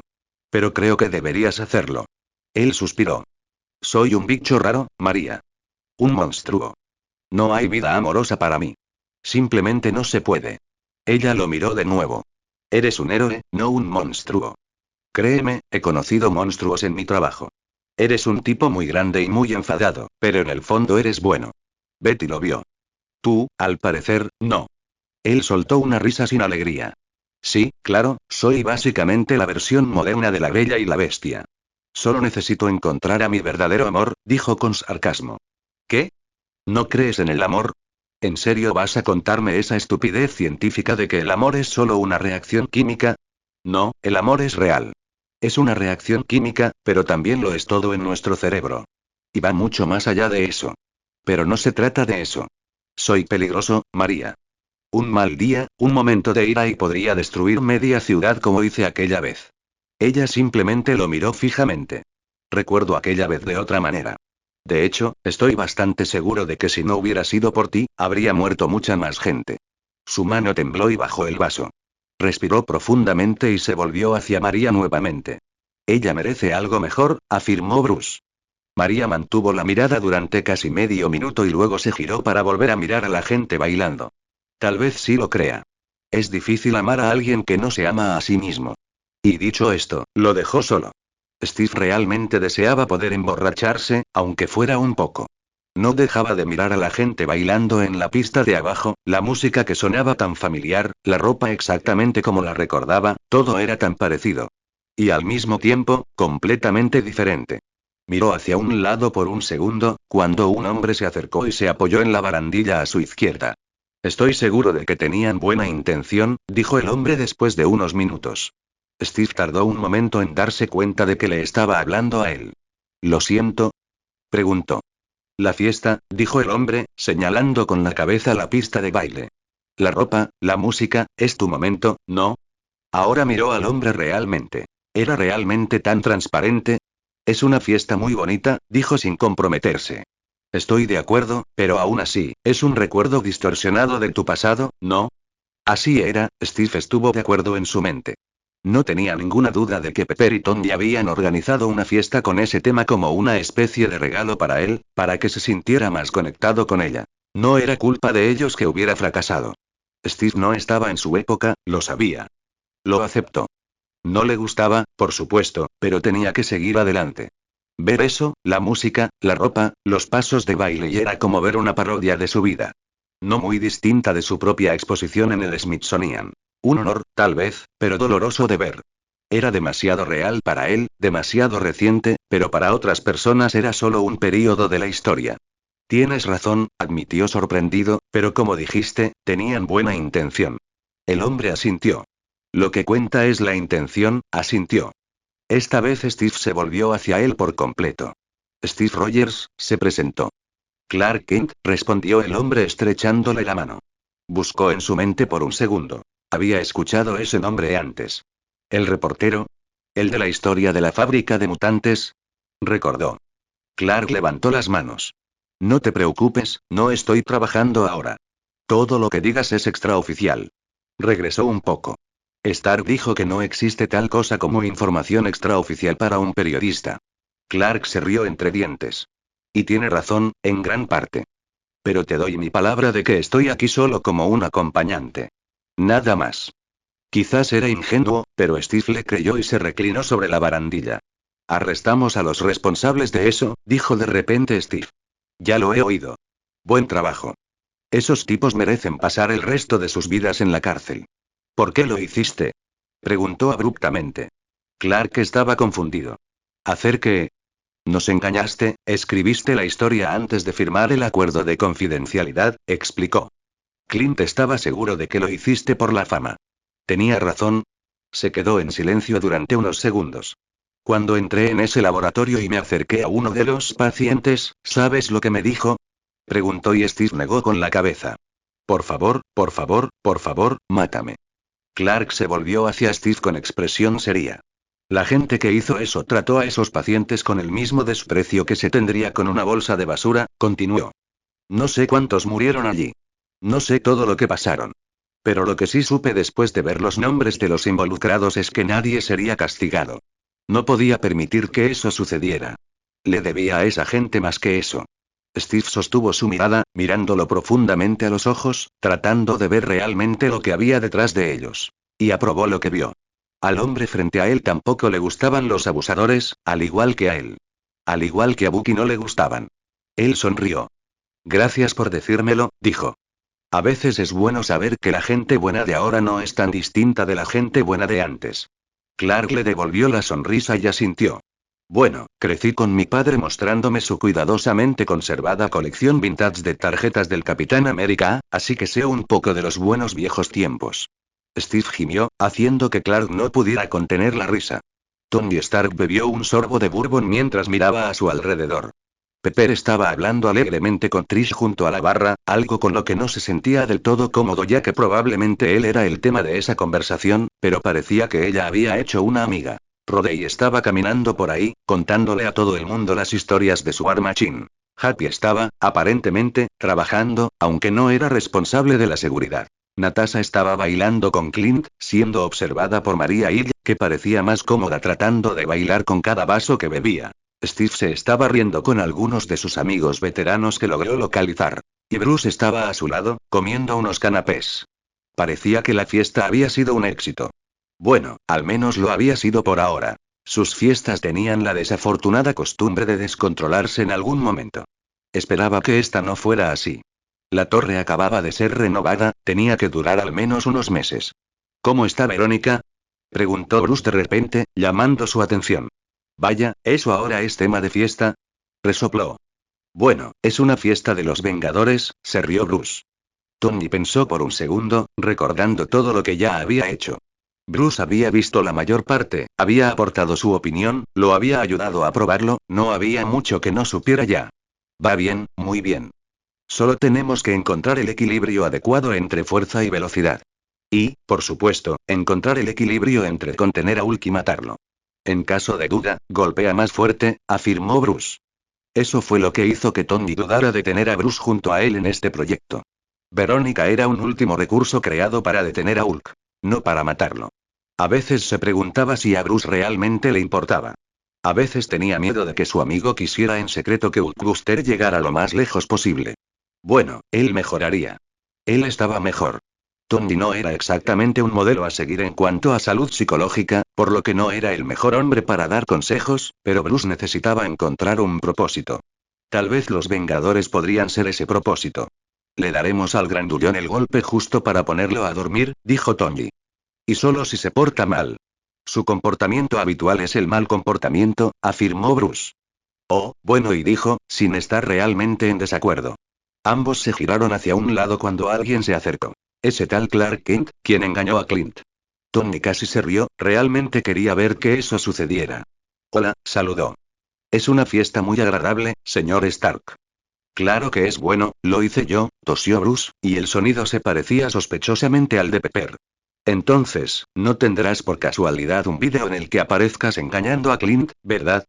Pero creo que deberías hacerlo. Él suspiró. Soy un bicho raro, María. Un monstruo. No hay vida amorosa para mí. Simplemente no se puede. Ella lo miró de nuevo. Eres un héroe, no un monstruo. Créeme, he conocido monstruos en mi trabajo. Eres un tipo muy grande y muy enfadado, pero en el fondo eres bueno. Betty lo vio. Tú, al parecer, no. Él soltó una risa sin alegría. Sí, claro, soy básicamente la versión moderna de la Bella y la Bestia. Solo necesito encontrar a mi verdadero amor, dijo con sarcasmo. ¿Qué? ¿No crees en el amor? ¿En serio vas a contarme esa estupidez científica de que el amor es solo una reacción química? No, el amor es real. Es una reacción química, pero también lo es todo en nuestro cerebro. Y va mucho más allá de eso. Pero no se trata de eso. Soy peligroso, María. Un mal día, un momento de ira y podría destruir media ciudad como hice aquella vez. Ella simplemente lo miró fijamente. Recuerdo aquella vez de otra manera. De hecho, estoy bastante seguro de que si no hubiera sido por ti, habría muerto mucha más gente. Su mano tembló y bajó el vaso. Respiró profundamente y se volvió hacia María nuevamente. Ella merece algo mejor, afirmó Bruce. María mantuvo la mirada durante casi medio minuto y luego se giró para volver a mirar a la gente bailando. Tal vez sí lo crea. Es difícil amar a alguien que no se ama a sí mismo. Y dicho esto, lo dejó solo. Steve realmente deseaba poder emborracharse, aunque fuera un poco. No dejaba de mirar a la gente bailando en la pista de abajo, la música que sonaba tan familiar, la ropa exactamente como la recordaba, todo era tan parecido. Y al mismo tiempo, completamente diferente. Miró hacia un lado por un segundo, cuando un hombre se acercó y se apoyó en la barandilla a su izquierda. Estoy seguro de que tenían buena intención, dijo el hombre después de unos minutos. Steve tardó un momento en darse cuenta de que le estaba hablando a él. ¿Lo siento? Preguntó. La fiesta, dijo el hombre, señalando con la cabeza la pista de baile. La ropa, la música, es tu momento, ¿no? Ahora miró al hombre realmente. ¿Era realmente tan transparente? Es una fiesta muy bonita, dijo sin comprometerse. Estoy de acuerdo, pero aún así, es un recuerdo distorsionado de tu pasado, ¿no? Así era, Steve estuvo de acuerdo en su mente. No tenía ninguna duda de que Pepper y Tony habían organizado una fiesta con ese tema como una especie de regalo para él, para que se sintiera más conectado con ella. No era culpa de ellos que hubiera fracasado. Steve no estaba en su época, lo sabía. Lo aceptó. No le gustaba, por supuesto, pero tenía que seguir adelante. Ver eso, la música, la ropa, los pasos de baile y era como ver una parodia de su vida. No muy distinta de su propia exposición en el Smithsonian. Un honor, tal vez, pero doloroso de ver. Era demasiado real para él, demasiado reciente, pero para otras personas era solo un período de la historia. Tienes razón, admitió sorprendido, pero como dijiste, tenían buena intención. El hombre asintió. Lo que cuenta es la intención, asintió. Esta vez Steve se volvió hacia él por completo. Steve Rogers, se presentó. Clark Kent, respondió el hombre estrechándole la mano. Buscó en su mente por un segundo. Había escuchado ese nombre antes. ¿El reportero? ¿El de la historia de la fábrica de mutantes? Recordó. Clark levantó las manos. No te preocupes, no estoy trabajando ahora. Todo lo que digas es extraoficial. Regresó un poco. Stark dijo que no existe tal cosa como información extraoficial para un periodista. Clark se rió entre dientes. Y tiene razón, en gran parte. Pero te doy mi palabra de que estoy aquí solo como un acompañante. Nada más. Quizás era ingenuo, pero Steve le creyó y se reclinó sobre la barandilla. Arrestamos a los responsables de eso, dijo de repente Steve. Ya lo he oído. Buen trabajo. Esos tipos merecen pasar el resto de sus vidas en la cárcel. ¿Por qué lo hiciste? Preguntó abruptamente. Clark estaba confundido. ¿Hacer qué? Nos engañaste, escribiste la historia antes de firmar el acuerdo de confidencialidad, explicó. Clint estaba seguro de que lo hiciste por la fama. Tenía razón. Se quedó en silencio durante unos segundos. Cuando entré en ese laboratorio y me acerqué a uno de los pacientes, ¿sabes lo que me dijo? Preguntó y Steve negó con la cabeza. Por favor, mátame. Clark se volvió hacia Steve con expresión seria. La gente que hizo eso trató a esos pacientes con el mismo desprecio que se tendría con una bolsa de basura, continuó. No sé cuántos murieron allí. No sé todo lo que pasaron. Pero lo que sí supe después de ver los nombres de los involucrados es que nadie sería castigado. No podía permitir que eso sucediera. Le debía a esa gente más que eso. Steve sostuvo su mirada, mirándolo profundamente a los ojos, tratando de ver realmente lo que había detrás de ellos. Y aprobó lo que vio. Al hombre frente a él tampoco le gustaban los abusadores, al igual que a él. Al igual que a Bucky no le gustaban. Él sonrió. Gracias por decírmelo, dijo. A veces es bueno saber que la gente buena de ahora no es tan distinta de la gente buena de antes. Clark le devolvió la sonrisa y asintió. Bueno, crecí con mi padre mostrándome su cuidadosamente conservada colección vintage de tarjetas del Capitán América, así que sé un poco de los buenos viejos tiempos. Steve gimió, haciendo que Clark no pudiera contener la risa. Tony Stark bebió un sorbo de bourbon mientras miraba a su alrededor. Pepper estaba hablando alegremente con Trish junto a la barra, algo con lo que no se sentía del todo cómodo ya que probablemente él era el tema de esa conversación, pero parecía que ella había hecho una amiga. Rodney estaba caminando por ahí, contándole a todo el mundo las historias de su War Machine. Happy estaba, aparentemente, trabajando, aunque no era responsable de la seguridad. Natasha estaba bailando con Clint, siendo observada por Maria Hill, que parecía más cómoda tratando de bailar con cada vaso que bebía. Steve se estaba riendo con algunos de sus amigos veteranos que logró localizar. Y Bruce estaba a su lado, comiendo unos canapés. Parecía que la fiesta había sido un éxito. Bueno, al menos lo había sido por ahora. Sus fiestas tenían la desafortunada costumbre de descontrolarse en algún momento. Esperaba que esta no fuera así. La torre acababa de ser renovada, tenía que durar al menos unos meses. ¿Cómo está Verónica? Preguntó Bruce de repente, llamando su atención. Vaya, ¿eso ahora es tema de fiesta? Resopló. Bueno, es una fiesta de los Vengadores, se rió Bruce. Tony pensó por un segundo, recordando todo lo que ya había hecho. Bruce había visto la mayor parte, había aportado su opinión, lo había ayudado a probarlo, no había mucho que no supiera ya. Va bien, muy bien. Solo tenemos que encontrar el equilibrio adecuado entre fuerza y velocidad. Y, por supuesto, encontrar el equilibrio entre contener a Hulk y matarlo. En caso de duda, golpea más fuerte, afirmó Bruce. Eso fue lo que hizo que Tony dudara de tener a Bruce junto a él en este proyecto. Verónica era un último recurso creado para detener a Hulk. No para matarlo. A veces se preguntaba si a Bruce realmente le importaba. A veces tenía miedo de que su amigo quisiera en secreto que Hulkbuster llegara lo más lejos posible. Bueno, él mejoraría. Él estaba mejor. Tony no era exactamente un modelo a seguir en cuanto a salud psicológica, por lo que no era el mejor hombre para dar consejos, pero Bruce necesitaba encontrar un propósito. Tal vez los Vengadores podrían ser ese propósito. Le daremos al grandullón el golpe justo para ponerlo a dormir, dijo Tony. Y solo si se porta mal. Su comportamiento habitual es el mal comportamiento, afirmó Bruce. Oh, bueno, y dijo, sin estar realmente en desacuerdo. Ambos se giraron hacia un lado cuando alguien se acercó. Ese tal Clark Kent, quien engañó a Clint. Tony casi se rió, realmente quería ver que eso sucediera. Hola, saludó. Es una fiesta muy agradable, señor Stark. Claro que es bueno, lo hice yo, tosió Bruce, y el sonido se parecía sospechosamente al de Pepper. Entonces, no tendrás por casualidad un vídeo en el que aparezcas engañando a Clint, ¿verdad?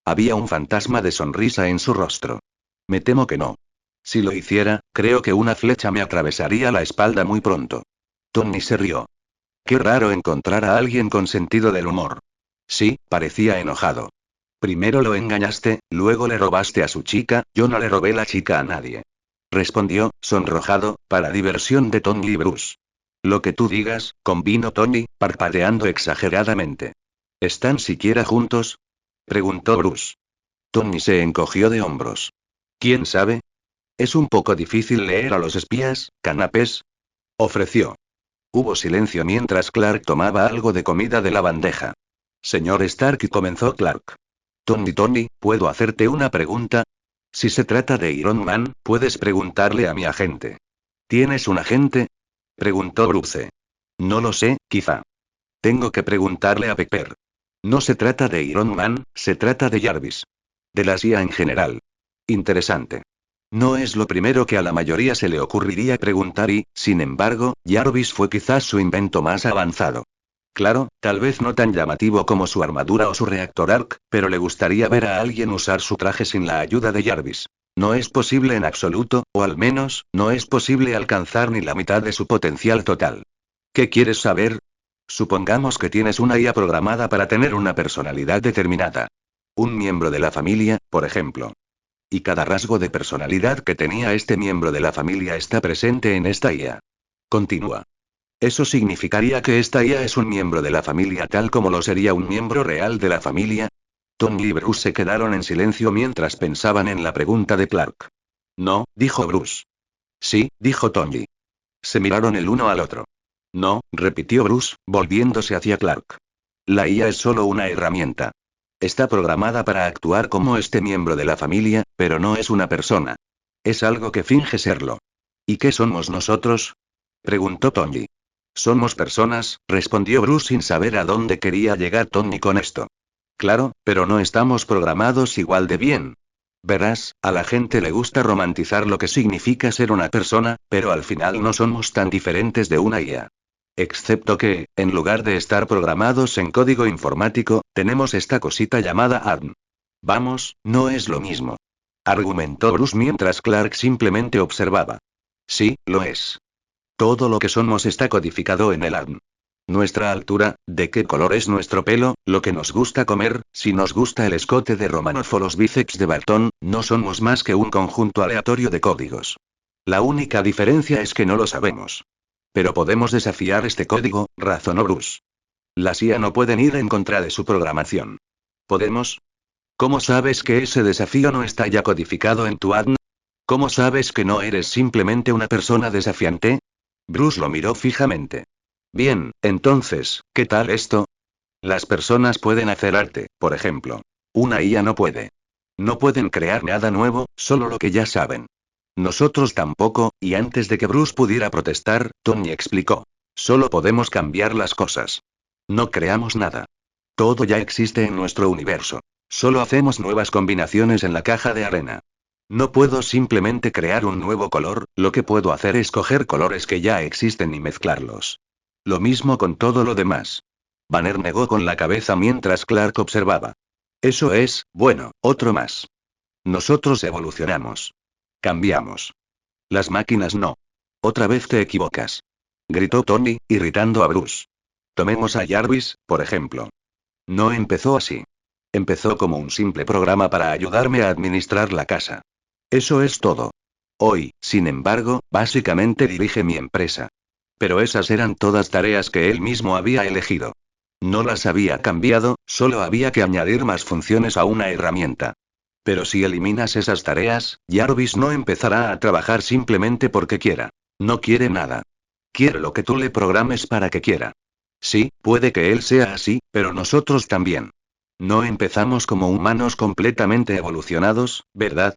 Había un fantasma de sonrisa en su rostro. Me temo que no. Si lo hiciera, creo que una flecha me atravesaría la espalda muy pronto. Tony se rió. Qué raro encontrar a alguien con sentido del humor. Sí, parecía enojado. Primero lo engañaste, luego le robaste a su chica, yo no le robé la chica a nadie. Respondió, sonrojado, para diversión de Tony y Bruce. Lo que tú digas, convino Tony, parpadeando exageradamente. ¿Están siquiera juntos? Preguntó Bruce. Tony se encogió de hombros. ¿Quién sabe? Es un poco difícil leer a los espías, canapés. Ofreció. Hubo silencio mientras Clark tomaba algo de comida de la bandeja. Señor Stark, comenzó Clark. Tony, ¿puedo hacerte una pregunta? Si se trata de Iron Man, puedes preguntarle a mi agente. ¿Tienes un agente? Preguntó Bruce. No lo sé, quizá. Tengo que preguntarle a Pepper. No se trata de Iron Man, se trata de Jarvis. De la CIA en general. Interesante. No es lo primero que a la mayoría se le ocurriría preguntar y, sin embargo, Jarvis fue quizás su invento más avanzado. Claro, tal vez no tan llamativo como su armadura o su reactor Arc, pero le gustaría ver a alguien usar su traje sin la ayuda de Jarvis. No es posible en absoluto, o al menos, no es posible alcanzar ni la mitad de su potencial total. ¿Qué quieres saber? Supongamos que tienes una IA programada para tener una personalidad determinada. Un miembro de la familia, por ejemplo. Y cada rasgo de personalidad que tenía este miembro de la familia está presente en esta IA. Continúa. ¿Eso significaría que esta IA es un miembro de la familia tal como lo sería un miembro real de la familia? Tony y Bruce se quedaron en silencio mientras pensaban en la pregunta de Clark. No, dijo Bruce. Sí, dijo Tony. Se miraron el uno al otro. No, repitió Bruce, volviéndose hacia Clark. La IA es solo una herramienta. Está programada para actuar como este miembro de la familia, pero no es una persona. Es algo que finge serlo. ¿Y qué somos nosotros? Preguntó Tony. Somos personas, respondió Bruce sin saber a dónde quería llegar Tony con esto. Claro, pero no estamos programados igual de bien. Verás, a la gente le gusta romantizar lo que significa ser una persona, pero al final no somos tan diferentes de una IA. Excepto que, en lugar de estar programados en código informático, tenemos esta cosita llamada ARM. Vamos, no es lo mismo. Argumentó Bruce mientras Clark simplemente observaba. Sí, lo es. Todo lo que somos está codificado en el ARM. Nuestra altura, de qué color es nuestro pelo, lo que nos gusta comer, si nos gusta el escote de Romanoff o los bíceps de Barton, no somos más que un conjunto aleatorio de códigos. La única diferencia es que no lo sabemos. Pero podemos desafiar este código, razonó Bruce. Las IA no pueden ir en contra de su programación. ¿Podemos? ¿Cómo sabes que ese desafío no está ya codificado en tu ADN? ¿Cómo sabes que no eres simplemente una persona desafiante? Bruce lo miró fijamente. Bien, entonces, ¿qué tal esto? Las personas pueden hacer arte, por ejemplo. Una IA no puede. No pueden crear nada nuevo, solo lo que ya saben. Nosotros tampoco, y antes de que Bruce pudiera protestar, Tony explicó. Solo podemos cambiar las cosas. No creamos nada. Todo ya existe en nuestro universo. Solo hacemos nuevas combinaciones en la caja de arena. No puedo simplemente crear un nuevo color, lo que puedo hacer es coger colores que ya existen y mezclarlos. Lo mismo con todo lo demás. Banner negó con la cabeza mientras Clark observaba. Eso es, bueno, otro más. Nosotros evolucionamos. Cambiamos. Las máquinas no. Otra vez te equivocas. Gritó Tony, irritando a Bruce. Tomemos a Jarvis, por ejemplo. No empezó así. Empezó como un simple programa para ayudarme a administrar la casa. Eso es todo. Hoy, sin embargo, básicamente dirige mi empresa. Pero esas eran todas tareas que él mismo había elegido. No las había cambiado, solo había que añadir más funciones a una herramienta. Pero si eliminas esas tareas, Jarvis no empezará a trabajar simplemente porque quiera. No quiere nada. Quiere lo que tú le programes para que quiera. Sí, puede que él sea así, pero nosotros también. No empezamos como humanos completamente evolucionados, ¿verdad?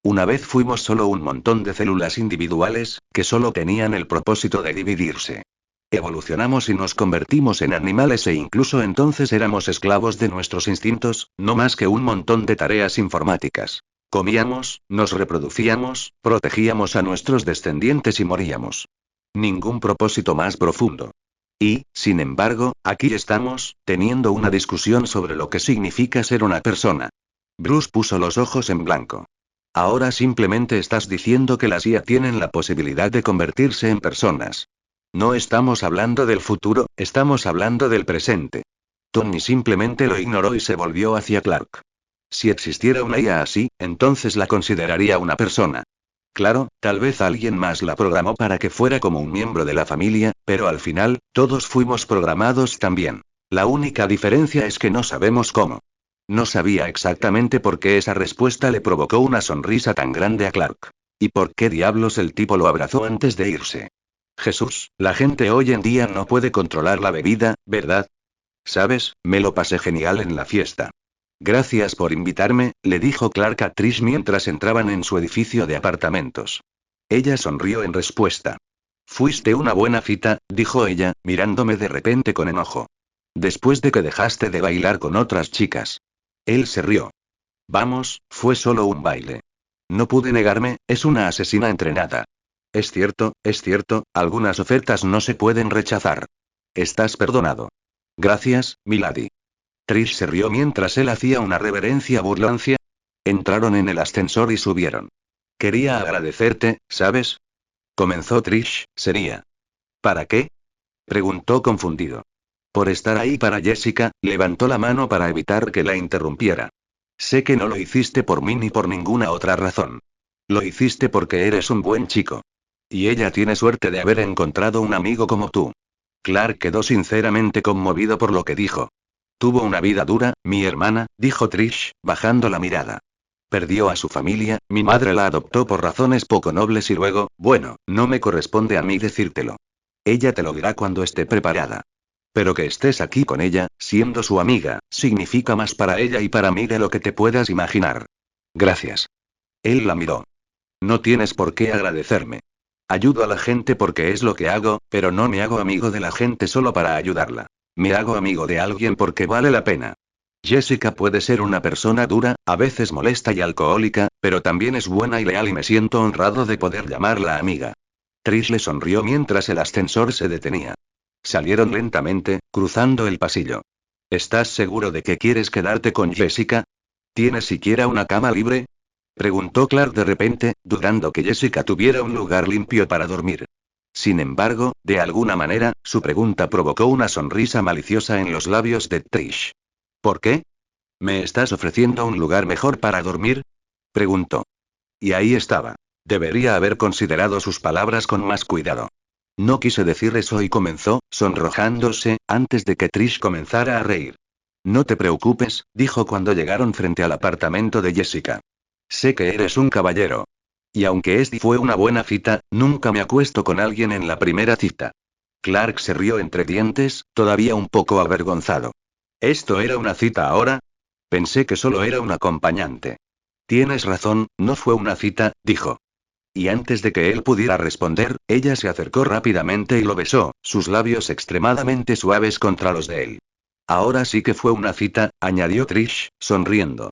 Una vez fuimos solo un montón de células individuales, que solo tenían el propósito de dividirse. Evolucionamos y nos convertimos en animales e incluso entonces éramos esclavos de nuestros instintos, no más que un montón de tareas informáticas. Comíamos, nos reproducíamos, protegíamos a nuestros descendientes y moríamos. Ningún propósito más profundo. Y, sin embargo, aquí estamos, teniendo una discusión sobre lo que significa ser una persona. Bruce puso los ojos en blanco. Ahora simplemente estás diciendo que las IA tienen la posibilidad de convertirse en personas. No estamos hablando del futuro, estamos hablando del presente. Tony simplemente lo ignoró y se volvió hacia Clark. Si existiera una IA así, entonces la consideraría una persona. Claro, tal vez alguien más la programó para que fuera como un miembro de la familia, pero al final, todos fuimos programados también. La única diferencia es que no sabemos cómo. No sabía exactamente por qué esa respuesta le provocó una sonrisa tan grande a Clark. ¿Y por qué diablos el tipo lo abrazó antes de irse? Jesús, la gente hoy en día no puede controlar la bebida, ¿verdad? ¿Sabes? Me lo pasé genial en la fiesta. Gracias por invitarme, le dijo Clark a Trish mientras entraban en su edificio de apartamentos. Ella sonrió en respuesta. Fuiste una buena cita, dijo ella, mirándome de repente con enojo. Después de que dejaste de bailar con otras chicas. Él se rió. Vamos, fue solo un baile. No pude negarme, es una asesina entrenada. Es cierto, algunas ofertas no se pueden rechazar. Estás perdonado. Gracias, milady. Trish se rió mientras él hacía una reverencia burlancia. Entraron en el ascensor y subieron. Quería agradecerte, ¿sabes? Comenzó Trish, sería. ¿Para qué? Preguntó confundido. Por estar ahí para Jessica, levantó la mano para evitar que la interrumpiera. Sé que no lo hiciste por mí ni por ninguna otra razón. Lo hiciste porque eres un buen chico. Y ella tiene suerte de haber encontrado un amigo como tú. Clark quedó sinceramente conmovido por lo que dijo. Tuvo una vida dura, mi hermana, dijo Trish, bajando la mirada. Perdió a su familia, mi madre la adoptó por razones poco nobles y luego, bueno, no me corresponde a mí decírtelo. Ella te lo dirá cuando esté preparada. Pero que estés aquí con ella, siendo su amiga, significa más para ella y para mí de lo que te puedas imaginar. Gracias. Él la miró. No tienes por qué agradecerme. Ayudo a la gente porque es lo que hago, pero no me hago amigo de la gente solo para ayudarla. Me hago amigo de alguien porque vale la pena. Jessica puede ser una persona dura, a veces molesta y alcohólica, pero también es buena y leal y me siento honrado de poder llamarla amiga. Trish le sonrió mientras el ascensor se detenía. Salieron lentamente, cruzando el pasillo. ¿Estás seguro de que quieres quedarte con Jessica? ¿Tienes siquiera una cama libre? Preguntó Clark de repente, dudando que Jessica tuviera un lugar limpio para dormir. Sin embargo, de alguna manera, su pregunta provocó una sonrisa maliciosa en los labios de Trish. ¿Por qué? ¿Me estás ofreciendo un lugar mejor para dormir? Preguntó. Y ahí estaba. Debería haber considerado sus palabras con más cuidado. No quise decir eso y comenzó, sonrojándose, antes de que Trish comenzara a reír. No te preocupes, dijo cuando llegaron frente al apartamento de Jessica. Sé que eres un caballero. Y aunque fue una buena cita, nunca me acuesto con alguien en la primera cita. Clark se rió entre dientes, todavía un poco avergonzado. ¿Esto era una cita ahora? Pensé que solo era un acompañante. Tienes razón, no fue una cita, dijo. Y antes de que él pudiera responder, ella se acercó rápidamente y lo besó, sus labios extremadamente suaves contra los de él. Ahora sí que fue una cita, añadió Trish, sonriendo.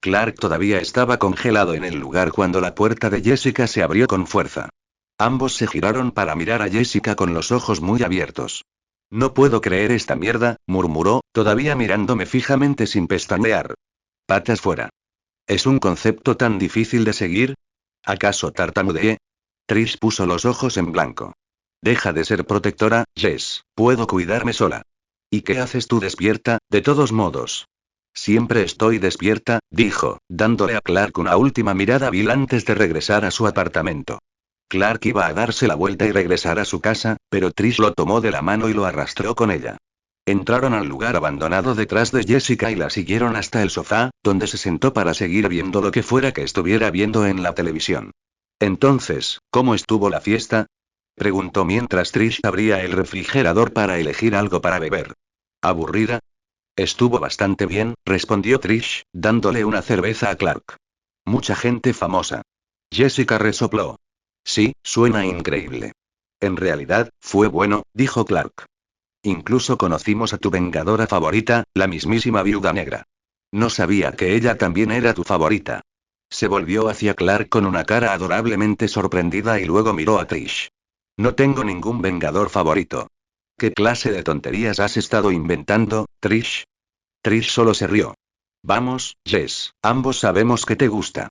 Clark todavía estaba congelado en el lugar cuando la puerta de Jessica se abrió con fuerza. Ambos se giraron para mirar a Jessica con los ojos muy abiertos. No puedo creer esta mierda, murmuró, todavía mirándome fijamente sin pestañear. Patas fuera. ¿Es un concepto tan difícil de seguir? ¿Acaso tartamudeé? Trish puso los ojos en blanco. Deja de ser protectora, Jess, puedo cuidarme sola. ¿Y qué haces tú despierta, de todos modos? Siempre estoy despierta, dijo, dándole a Clark una última mirada vil antes de regresar a su apartamento. Clark iba a darse la vuelta y regresar a su casa, pero Trish lo tomó de la mano y lo arrastró con ella. Entraron al lugar abandonado detrás de Jessica y la siguieron hasta el sofá, donde se sentó para seguir viendo lo que fuera que estuviera viendo en la televisión. Entonces, ¿cómo estuvo la fiesta? Preguntó mientras Trish abría el refrigerador para elegir algo para beber. ¿Aburrida? Estuvo bastante bien, respondió Trish, dándole una cerveza a Clark. Mucha gente famosa. Jessica resopló. Sí, suena increíble. En realidad, fue bueno, dijo Clark. Incluso conocimos a tu vengadora favorita, la mismísima Viuda Negra. No sabía que ella también era tu favorita. Se volvió hacia Clark con una cara adorablemente sorprendida y luego miró a Trish. No tengo ningún vengador favorito. ¿Qué clase de tonterías has estado inventando, Trish? Trish solo se rió. Vamos, Jess, ambos sabemos que te gusta.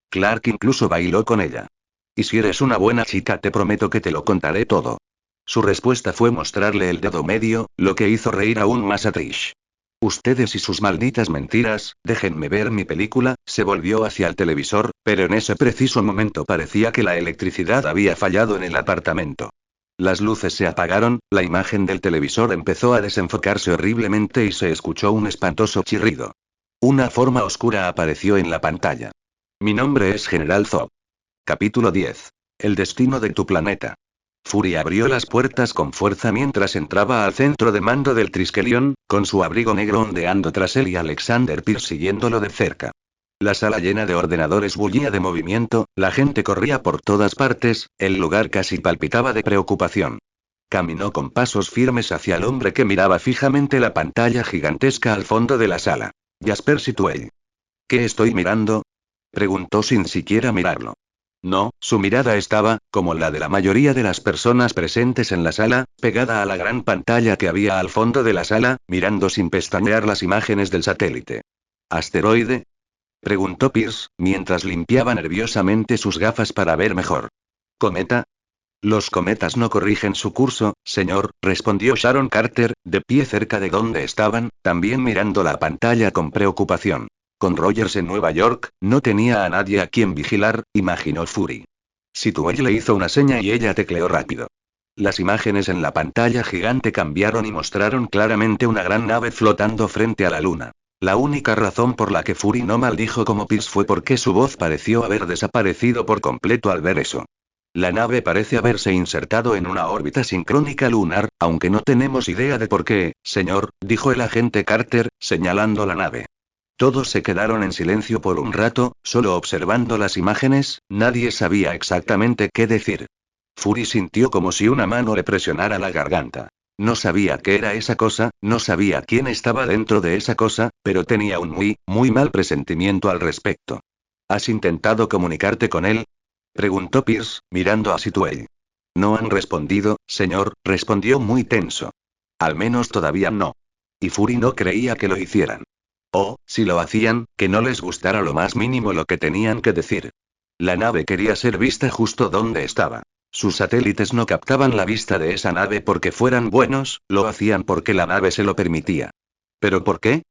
Clark incluso bailó con ella. Y si eres una buena chica te prometo que te lo contaré todo. Su respuesta fue mostrarle el dedo medio, lo que hizo reír aún más a Trish. Ustedes y sus malditas mentiras, déjenme ver mi película, se volvió hacia el televisor, pero en ese preciso momento parecía que la electricidad había fallado en el apartamento. Las luces se apagaron, la imagen del televisor empezó a desenfocarse horriblemente y se escuchó un espantoso chirrido. Una forma oscura apareció en la pantalla. Mi nombre es General Zod. Capítulo 10. El destino de tu planeta. Fury abrió las puertas con fuerza mientras entraba al centro de mando del Triskelion, con su abrigo negro ondeando tras él y Alexander Pierce siguiéndolo de cerca. La sala llena de ordenadores bullía de movimiento, la gente corría por todas partes, el lugar casi palpitaba de preocupación. Caminó con pasos firmes hacia el hombre que miraba fijamente la pantalla gigantesca al fondo de la sala. Jasper Sitwell. ¿Qué estoy mirando? Preguntó sin siquiera mirarlo. No, su mirada estaba, como la de la mayoría de las personas presentes en la sala, pegada a la gran pantalla que había al fondo de la sala, mirando sin pestañear las imágenes del satélite. ¿Asteroide? Preguntó Pierce, mientras limpiaba nerviosamente sus gafas para ver mejor. ¿Cometa? Los cometas no corrigen su curso, señor, respondió Sharon Carter, de pie cerca de donde estaban, también mirando la pantalla con preocupación. Con Rogers en Nueva York, no tenía a nadie a quien vigilar, imaginó Fury. Sitwell le hizo una seña y ella tecleó rápido. Las imágenes en la pantalla gigante cambiaron y mostraron claramente una gran nave flotando frente a la luna. La única razón por la que Fury no maldijo como Pierce fue porque su voz pareció haber desaparecido por completo al ver eso. La nave parece haberse insertado en una órbita sincrónica lunar, aunque no tenemos idea de por qué, señor, dijo el agente Carter, señalando la nave. Todos se quedaron en silencio por un rato, solo observando las imágenes, nadie sabía exactamente qué decir. Fury sintió como si una mano le presionara la garganta. No sabía qué era esa cosa, no sabía quién estaba dentro de esa cosa, pero tenía un muy mal presentimiento al respecto. ¿Has intentado comunicarte con él? Preguntó Pierce, mirando a Sitwell. No han respondido, señor, respondió muy tenso. Al menos todavía no. Y Fury no creía que lo hicieran. O, si lo hacían, que no les gustara lo más mínimo lo que tenían que decir. La nave quería ser vista justo donde estaba. Sus satélites no captaban la vista de esa nave porque fueran buenos, lo hacían porque la nave se lo permitía. ¿Pero por qué?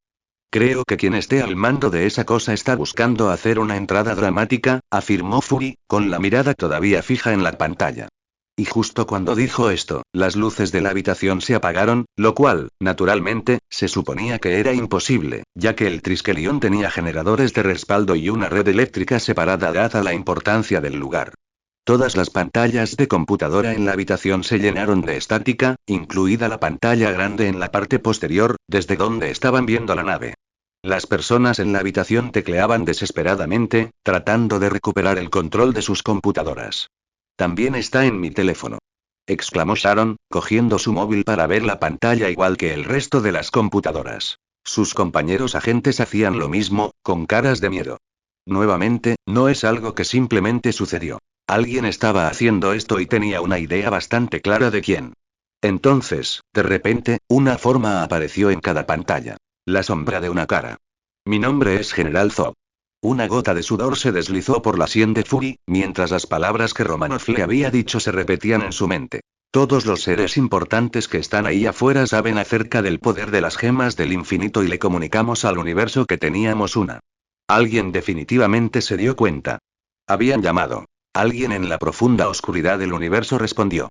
Creo que quien esté al mando de esa cosa está buscando hacer una entrada dramática, afirmó Fury, con la mirada todavía fija en la pantalla. Y justo cuando dijo esto, las luces de la habitación se apagaron, lo cual, naturalmente, se suponía que era imposible, ya que el Triskelion tenía generadores de respaldo y una red eléctrica separada dada la importancia del lugar. Todas las pantallas de computadora en la habitación se llenaron de estática, incluida la pantalla grande en la parte posterior, desde donde estaban viendo la nave. Las personas en la habitación tecleaban desesperadamente, tratando de recuperar el control de sus computadoras. También está en mi teléfono, exclamó Sharon, cogiendo su móvil para ver la pantalla igual que el resto de las computadoras. Sus compañeros agentes hacían lo mismo, con caras de miedo. Nuevamente, no es algo que simplemente sucedió. Alguien estaba haciendo esto y tenía una idea bastante clara de quién. Entonces, de repente, una forma apareció en cada pantalla. La sombra de una cara. Mi nombre es General Zod. Una gota de sudor se deslizó por la sien de Fury, mientras las palabras que Romanov le había dicho se repetían en su mente. Todos los seres importantes que están ahí afuera saben acerca del poder de las gemas del infinito y le comunicamos al universo que teníamos una. Alguien definitivamente se dio cuenta. Habían llamado. Alguien en la profunda oscuridad del universo respondió.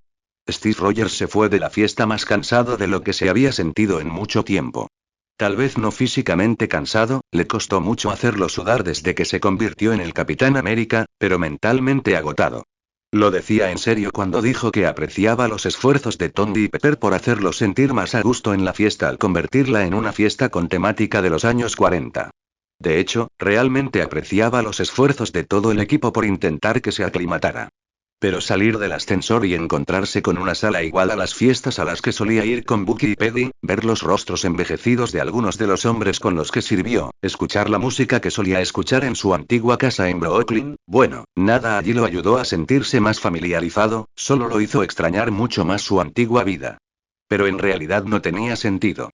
Steve Rogers se fue de la fiesta más cansado de lo que se había sentido en mucho tiempo. Tal vez no físicamente cansado, le costó mucho hacerlo sudar desde que se convirtió en el Capitán América, pero mentalmente agotado. Lo decía en serio cuando dijo que apreciaba los esfuerzos de Tony y Pepper por hacerlo sentir más a gusto en la fiesta al convertirla en una fiesta con temática de los años 40. De hecho, realmente apreciaba los esfuerzos de todo el equipo por intentar que se aclimatara. Pero salir del ascensor y encontrarse con una sala igual a las fiestas a las que solía ir con Bucky y Paddy, ver los rostros envejecidos de algunos de los hombres con los que sirvió, escuchar la música que solía escuchar en su antigua casa en Brooklyn, bueno, nada allí lo ayudó a sentirse más familiarizado, solo lo hizo extrañar mucho más su antigua vida. Pero en realidad no tenía sentido.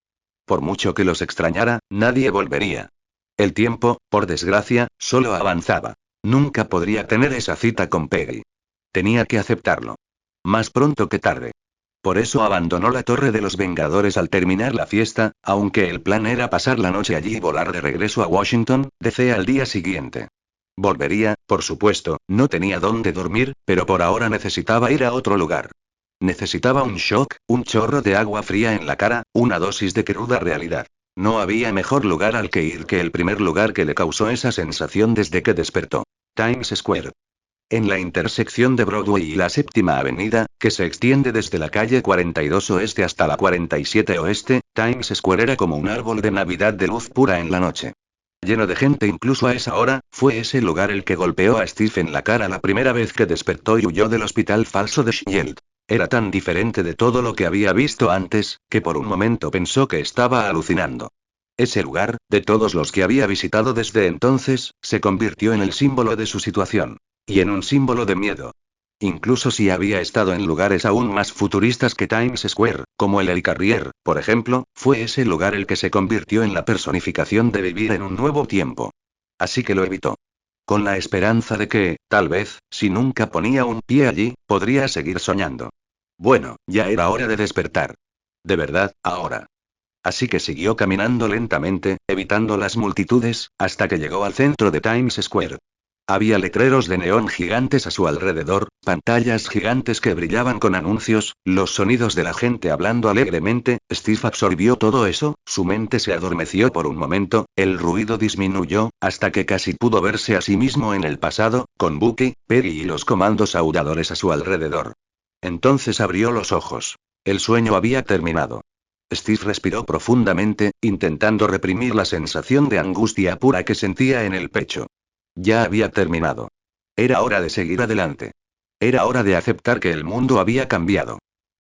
Por mucho que los extrañara, nadie volvería. El tiempo, por desgracia, solo avanzaba. Nunca podría tener esa cita con Peggy. Tenía que aceptarlo. Más pronto que tarde. Por eso abandonó la Torre de los Vengadores al terminar la fiesta, aunque el plan era pasar la noche allí y volar de regreso a Washington, D.C. al día siguiente. Volvería, por supuesto, no tenía dónde dormir, pero por ahora necesitaba ir a otro lugar. Necesitaba un shock, un chorro de agua fría en la cara, una dosis de cruda realidad. No había mejor lugar al que ir que el primer lugar que le causó esa sensación desde que despertó. Times Square. En la intersección de Broadway y la Séptima Avenida, que se extiende desde la calle 42 Oeste hasta la 47 Oeste, Times Square era como un árbol de Navidad de luz pura en la noche. Lleno de gente incluso a esa hora, fue ese lugar el que golpeó a Steve en la cara la primera vez que despertó y huyó del hospital falso de Shield. Era tan diferente de todo lo que había visto antes, que por un momento pensó que estaba alucinando. Ese lugar, de todos los que había visitado desde entonces, se convirtió en el símbolo de su situación. Y en un símbolo de miedo. Incluso si había estado en lugares aún más futuristas que Times Square, como el Helicarrier, por ejemplo, fue ese lugar el que se convirtió en la personificación de vivir en un nuevo tiempo. Así que lo evitó. Con la esperanza de que, tal vez, si nunca ponía un pie allí, podría seguir soñando. Bueno, ya era hora de despertar. De verdad, ahora. Así que siguió caminando lentamente, evitando las multitudes, hasta que llegó al centro de Times Square. Había letreros de neón gigantes a su alrededor, pantallas gigantes que brillaban con anuncios, los sonidos de la gente hablando alegremente. Steve absorbió todo eso, su mente se adormeció por un momento, el ruido disminuyó, hasta que casi pudo verse a sí mismo en el pasado, con Bucky, Peggy y los comandos aulladores a su alrededor. Entonces abrió los ojos. El sueño había terminado. Steve respiró profundamente, intentando reprimir la sensación de angustia pura que sentía en el pecho. Ya había terminado. Era hora de seguir adelante. Era hora de aceptar que el mundo había cambiado.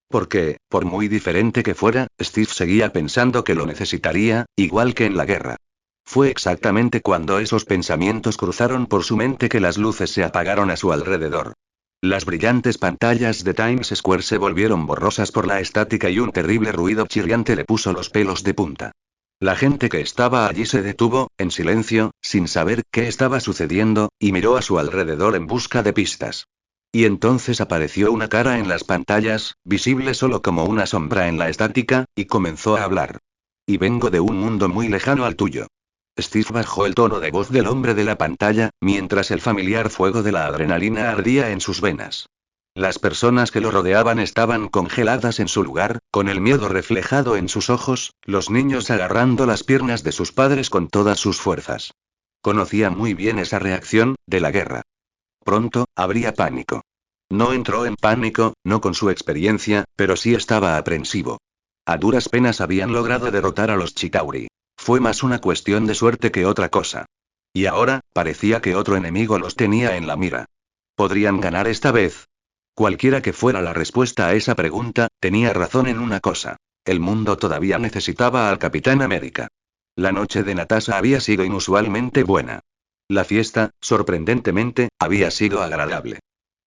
Porque, por muy diferente que fuera, Steve seguía pensando que lo necesitaría, igual que en la guerra. Fue exactamente cuando esos pensamientos cruzaron por su mente que las luces se apagaron a su alrededor. Las brillantes pantallas de Times Square se volvieron borrosas por la estática y un terrible ruido chirriante le puso los pelos de punta. La gente que estaba allí se detuvo, en silencio, sin saber qué estaba sucediendo, y miró a su alrededor en busca de pistas. Y entonces apareció una cara en las pantallas, visible solo como una sombra en la estática, y comenzó a hablar. Y vengo de un mundo muy lejano al tuyo. Steve bajó el tono de voz del hombre de la pantalla, mientras el familiar fuego de la adrenalina ardía en sus venas. Las personas que lo rodeaban estaban congeladas en su lugar, con el miedo reflejado en sus ojos, los niños agarrando las piernas de sus padres con todas sus fuerzas. Conocía muy bien esa reacción, de la guerra. Pronto, habría pánico. No entró en pánico, no con su experiencia, pero sí estaba aprensivo. A duras penas habían logrado derrotar a los Chitauri. Fue más una cuestión de suerte que otra cosa. Y ahora, parecía que otro enemigo los tenía en la mira. ¿Podrían ganar esta vez? Cualquiera que fuera la respuesta a esa pregunta, tenía razón en una cosa. El mundo todavía necesitaba al Capitán América. La noche de Natasha había sido inusualmente buena. La fiesta, sorprendentemente, había sido agradable.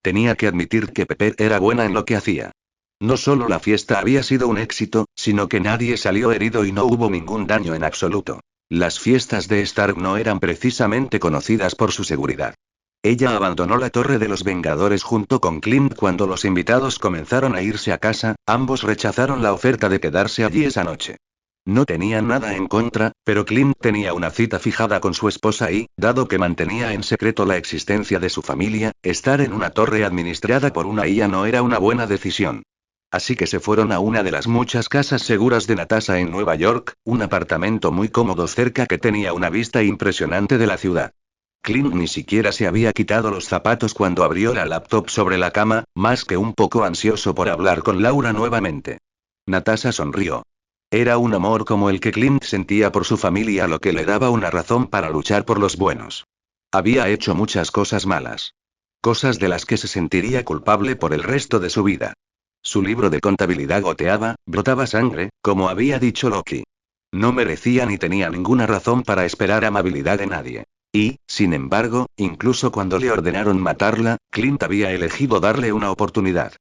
Tenía que admitir que Pepper era buena en lo que hacía. No solo la fiesta había sido un éxito, sino que nadie salió herido y no hubo ningún daño en absoluto. Las fiestas de Stark no eran precisamente conocidas por su seguridad. Ella abandonó la Torre de los Vengadores junto con Clint cuando los invitados comenzaron a irse a casa, ambos rechazaron la oferta de quedarse allí esa noche. No tenían nada en contra, pero Clint tenía una cita fijada con su esposa y, dado que mantenía en secreto la existencia de su familia, estar en una torre administrada por una IA no era una buena decisión. Así que se fueron a una de las muchas casas seguras de Natasha en Nueva York, un apartamento muy cómodo cerca que tenía una vista impresionante de la ciudad. Clint ni siquiera se había quitado los zapatos cuando abrió la laptop sobre la cama, más que un poco ansioso por hablar con Laura nuevamente. Natasha sonrió. Era un amor como el que Clint sentía por su familia lo que le daba una razón para luchar por los buenos. Había hecho muchas cosas malas. Cosas de las que se sentiría culpable por el resto de su vida. Su libro de contabilidad goteaba, brotaba sangre, como había dicho Loki. No merecía ni tenía ninguna razón para esperar amabilidad de nadie. Y, sin embargo, incluso cuando le ordenaron matarla, Clint había elegido darle una oportunidad.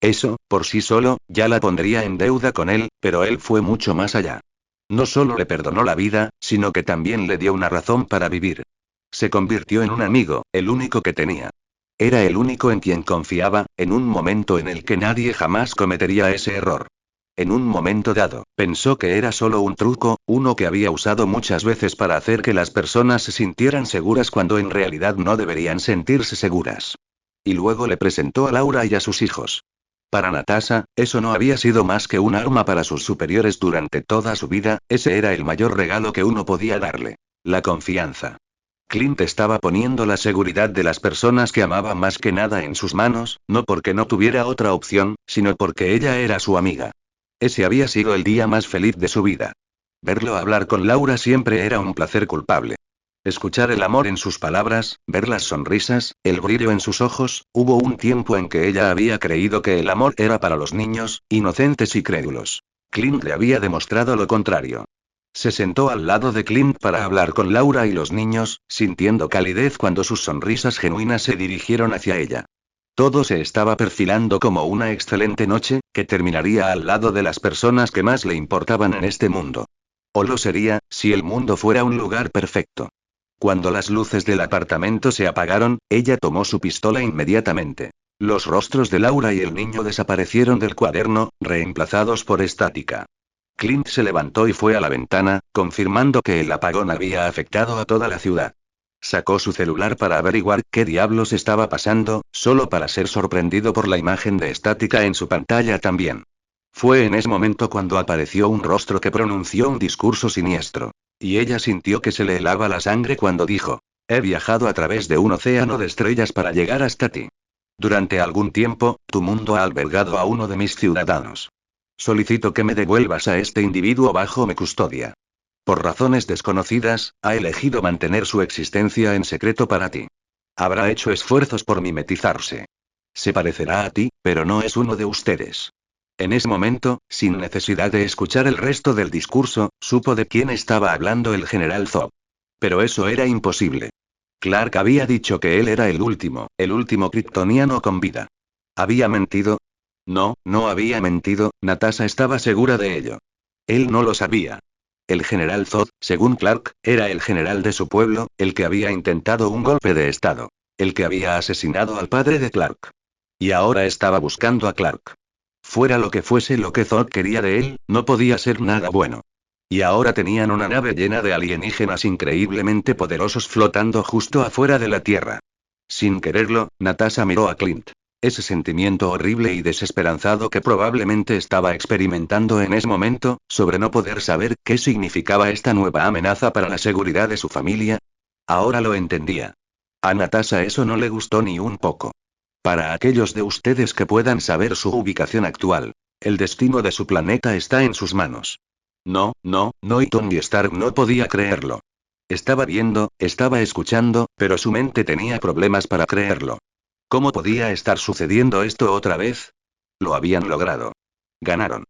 Eso, por sí solo, ya la pondría en deuda con él, pero él fue mucho más allá. No solo le perdonó la vida, sino que también le dio una razón para vivir. Se convirtió en un amigo, el único que tenía. Era el único en quien confiaba, en un momento en el que nadie jamás cometería ese error. En un momento dado, pensó que era solo un truco, uno que había usado muchas veces para hacer que las personas se sintieran seguras cuando en realidad no deberían sentirse seguras. Y luego le presentó a Laura y a sus hijos. Para Natasha, eso no había sido más que un arma para sus superiores durante toda su vida, ese era el mayor regalo que uno podía darle. La confianza. Clint estaba poniendo la seguridad de las personas que amaba más que nada en sus manos, no porque no tuviera otra opción, sino porque ella era su amiga. Ese había sido el día más feliz de su vida. Verlo hablar con Laura siempre era un placer culpable. Escuchar el amor en sus palabras, ver las sonrisas, el brillo en sus ojos, hubo un tiempo en que ella había creído que el amor era para los niños, inocentes y crédulos. Clint le había demostrado lo contrario. Se sentó al lado de Clint para hablar con Laura y los niños, sintiendo calidez cuando sus sonrisas genuinas se dirigieron hacia ella. Todo se estaba perfilando como una excelente noche, que terminaría al lado de las personas que más le importaban en este mundo. O lo sería, si el mundo fuera un lugar perfecto. Cuando las luces del apartamento se apagaron, ella tomó su pistola inmediatamente. Los rostros de Laura y el niño desaparecieron del cuaderno, reemplazados por estática. Clint se levantó y fue a la ventana, confirmando que el apagón había afectado a toda la ciudad. Sacó su celular para averiguar qué diablos estaba pasando, solo para ser sorprendido por la imagen de estática en su pantalla también. Fue en ese momento cuando apareció un rostro que pronunció un discurso siniestro. Y ella sintió que se le helaba la sangre cuando dijo: he viajado a través de un océano de estrellas para llegar hasta ti. Durante algún tiempo, tu mundo ha albergado a uno de mis ciudadanos. Solicito que me devuelvas a este individuo bajo mi custodia. Por razones desconocidas, ha elegido mantener su existencia en secreto para ti. Habrá hecho esfuerzos por mimetizarse. Se parecerá a ti, pero no es uno de ustedes. En ese momento, sin necesidad de escuchar el resto del discurso, supo de quién estaba hablando el general Zod. Pero eso era imposible. Clark había dicho que él era el último kryptoniano con vida. ¿Había mentido? No, no había mentido, Natasha estaba segura de ello. Él no lo sabía. El general Zod, según Clark, era el general de su pueblo, el que había intentado un golpe de estado. El que había asesinado al padre de Clark. Y ahora estaba buscando a Clark. Fuera lo que fuese lo que Zod quería de él, no podía ser nada bueno. Y ahora tenían una nave llena de alienígenas increíblemente poderosos flotando justo afuera de la Tierra. Sin quererlo, Natasha miró a Clint. Ese sentimiento horrible y desesperanzado que probablemente estaba experimentando en ese momento, sobre no poder saber qué significaba esta nueva amenaza para la seguridad de su familia. Ahora lo entendía. A Natasha eso no le gustó ni un poco. Para aquellos de ustedes que puedan saber su ubicación actual, el destino de su planeta está en sus manos. No, no, no, y Tony Stark no podía creerlo. Estaba viendo, estaba escuchando, pero su mente tenía problemas para creerlo. ¿Cómo podía estar sucediendo esto otra vez? Lo habían logrado. Ganaron.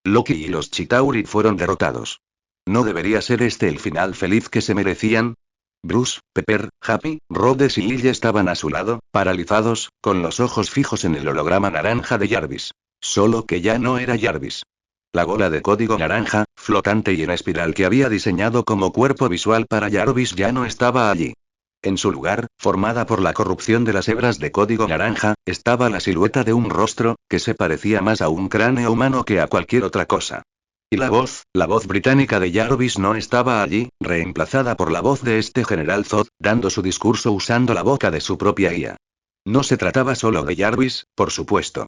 Loki y los Chitauri fueron derrotados. ¿No debería ser este el final feliz que se merecían? Bruce, Pepper, Happy, Rhodes y Lily estaban a su lado, paralizados, con los ojos fijos en el holograma naranja de Jarvis. Solo que ya no era Jarvis. La bola de código naranja, flotante y en espiral que había diseñado como cuerpo visual para Jarvis ya no estaba allí. En su lugar, formada por la corrupción de las hebras de código naranja, estaba la silueta de un rostro, que se parecía más a un cráneo humano que a cualquier otra cosa. Y la voz británica de Jarvis no estaba allí, reemplazada por la voz de este general Zod, dando su discurso usando la boca de su propia IA. No se trataba solo de Jarvis, por supuesto.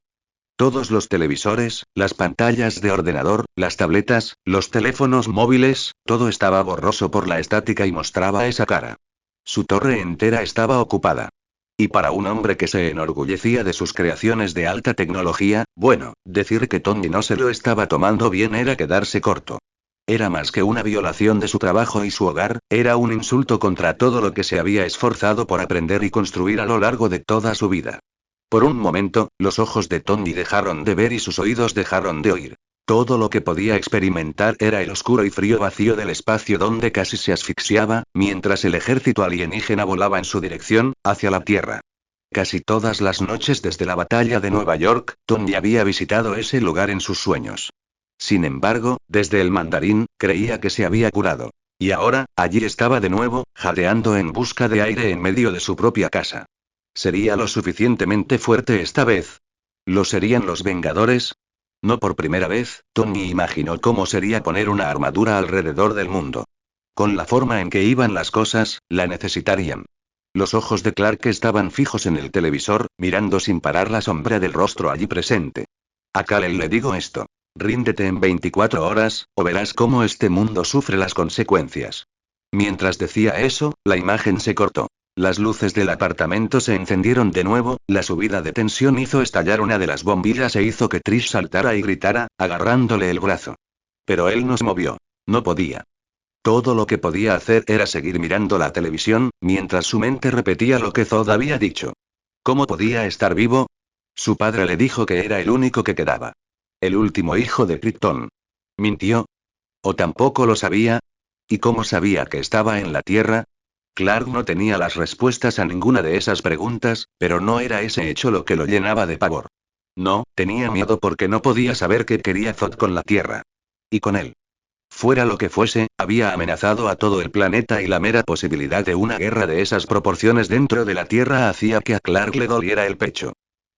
Todos los televisores, las pantallas de ordenador, las tabletas, los teléfonos móviles, todo estaba borroso por la estática y mostraba esa cara. Su torre entera estaba ocupada. Y para un hombre que se enorgullecía de sus creaciones de alta tecnología, bueno, decir que Tony no se lo estaba tomando bien era quedarse corto. Era más que una violación de su trabajo y su hogar, era un insulto contra todo lo que se había esforzado por aprender y construir a lo largo de toda su vida. Por un momento, los ojos de Tony dejaron de ver y sus oídos dejaron de oír. Todo lo que podía experimentar era el oscuro y frío vacío del espacio donde casi se asfixiaba, mientras el ejército alienígena volaba en su dirección, hacia la Tierra. Casi todas las noches desde la batalla de Nueva York, Tony había visitado ese lugar en sus sueños. Sin embargo, desde el mandarín, creía que se había curado. Y ahora, allí estaba de nuevo, jadeando en busca de aire en medio de su propia casa. ¿Sería lo suficientemente fuerte esta vez? ¿Lo serían los Vengadores? No por primera vez, Tony imaginó cómo sería poner una armadura alrededor del mundo. Con la forma en que iban las cosas, la necesitarían. Los ojos de Clark estaban fijos en el televisor, mirando sin parar la sombra del rostro allí presente. A Kal-El le digo esto. Ríndete en 24 horas, o verás cómo este mundo sufre las consecuencias. Mientras decía eso, la imagen se cortó. Las luces del apartamento se encendieron de nuevo, la subida de tensión hizo estallar una de las bombillas e hizo que Trish saltara y gritara, agarrándole el brazo. Pero él no se movió. No podía. Todo lo que podía hacer era seguir mirando la televisión, mientras su mente repetía lo que Zod había dicho. ¿Cómo podía estar vivo? Su padre le dijo que era el único que quedaba. El último hijo de Krypton. ¿Mintió? ¿O tampoco lo sabía? ¿Y cómo sabía que estaba en la Tierra? Clark no tenía las respuestas a ninguna de esas preguntas, pero no era ese hecho lo que lo llenaba de pavor. No, tenía miedo porque no podía saber qué quería Zod con la Tierra. Y con él. Fuera lo que fuese, había amenazado a todo el planeta y la mera posibilidad de una guerra de esas proporciones dentro de la Tierra hacía que a Clark le doliera el pecho.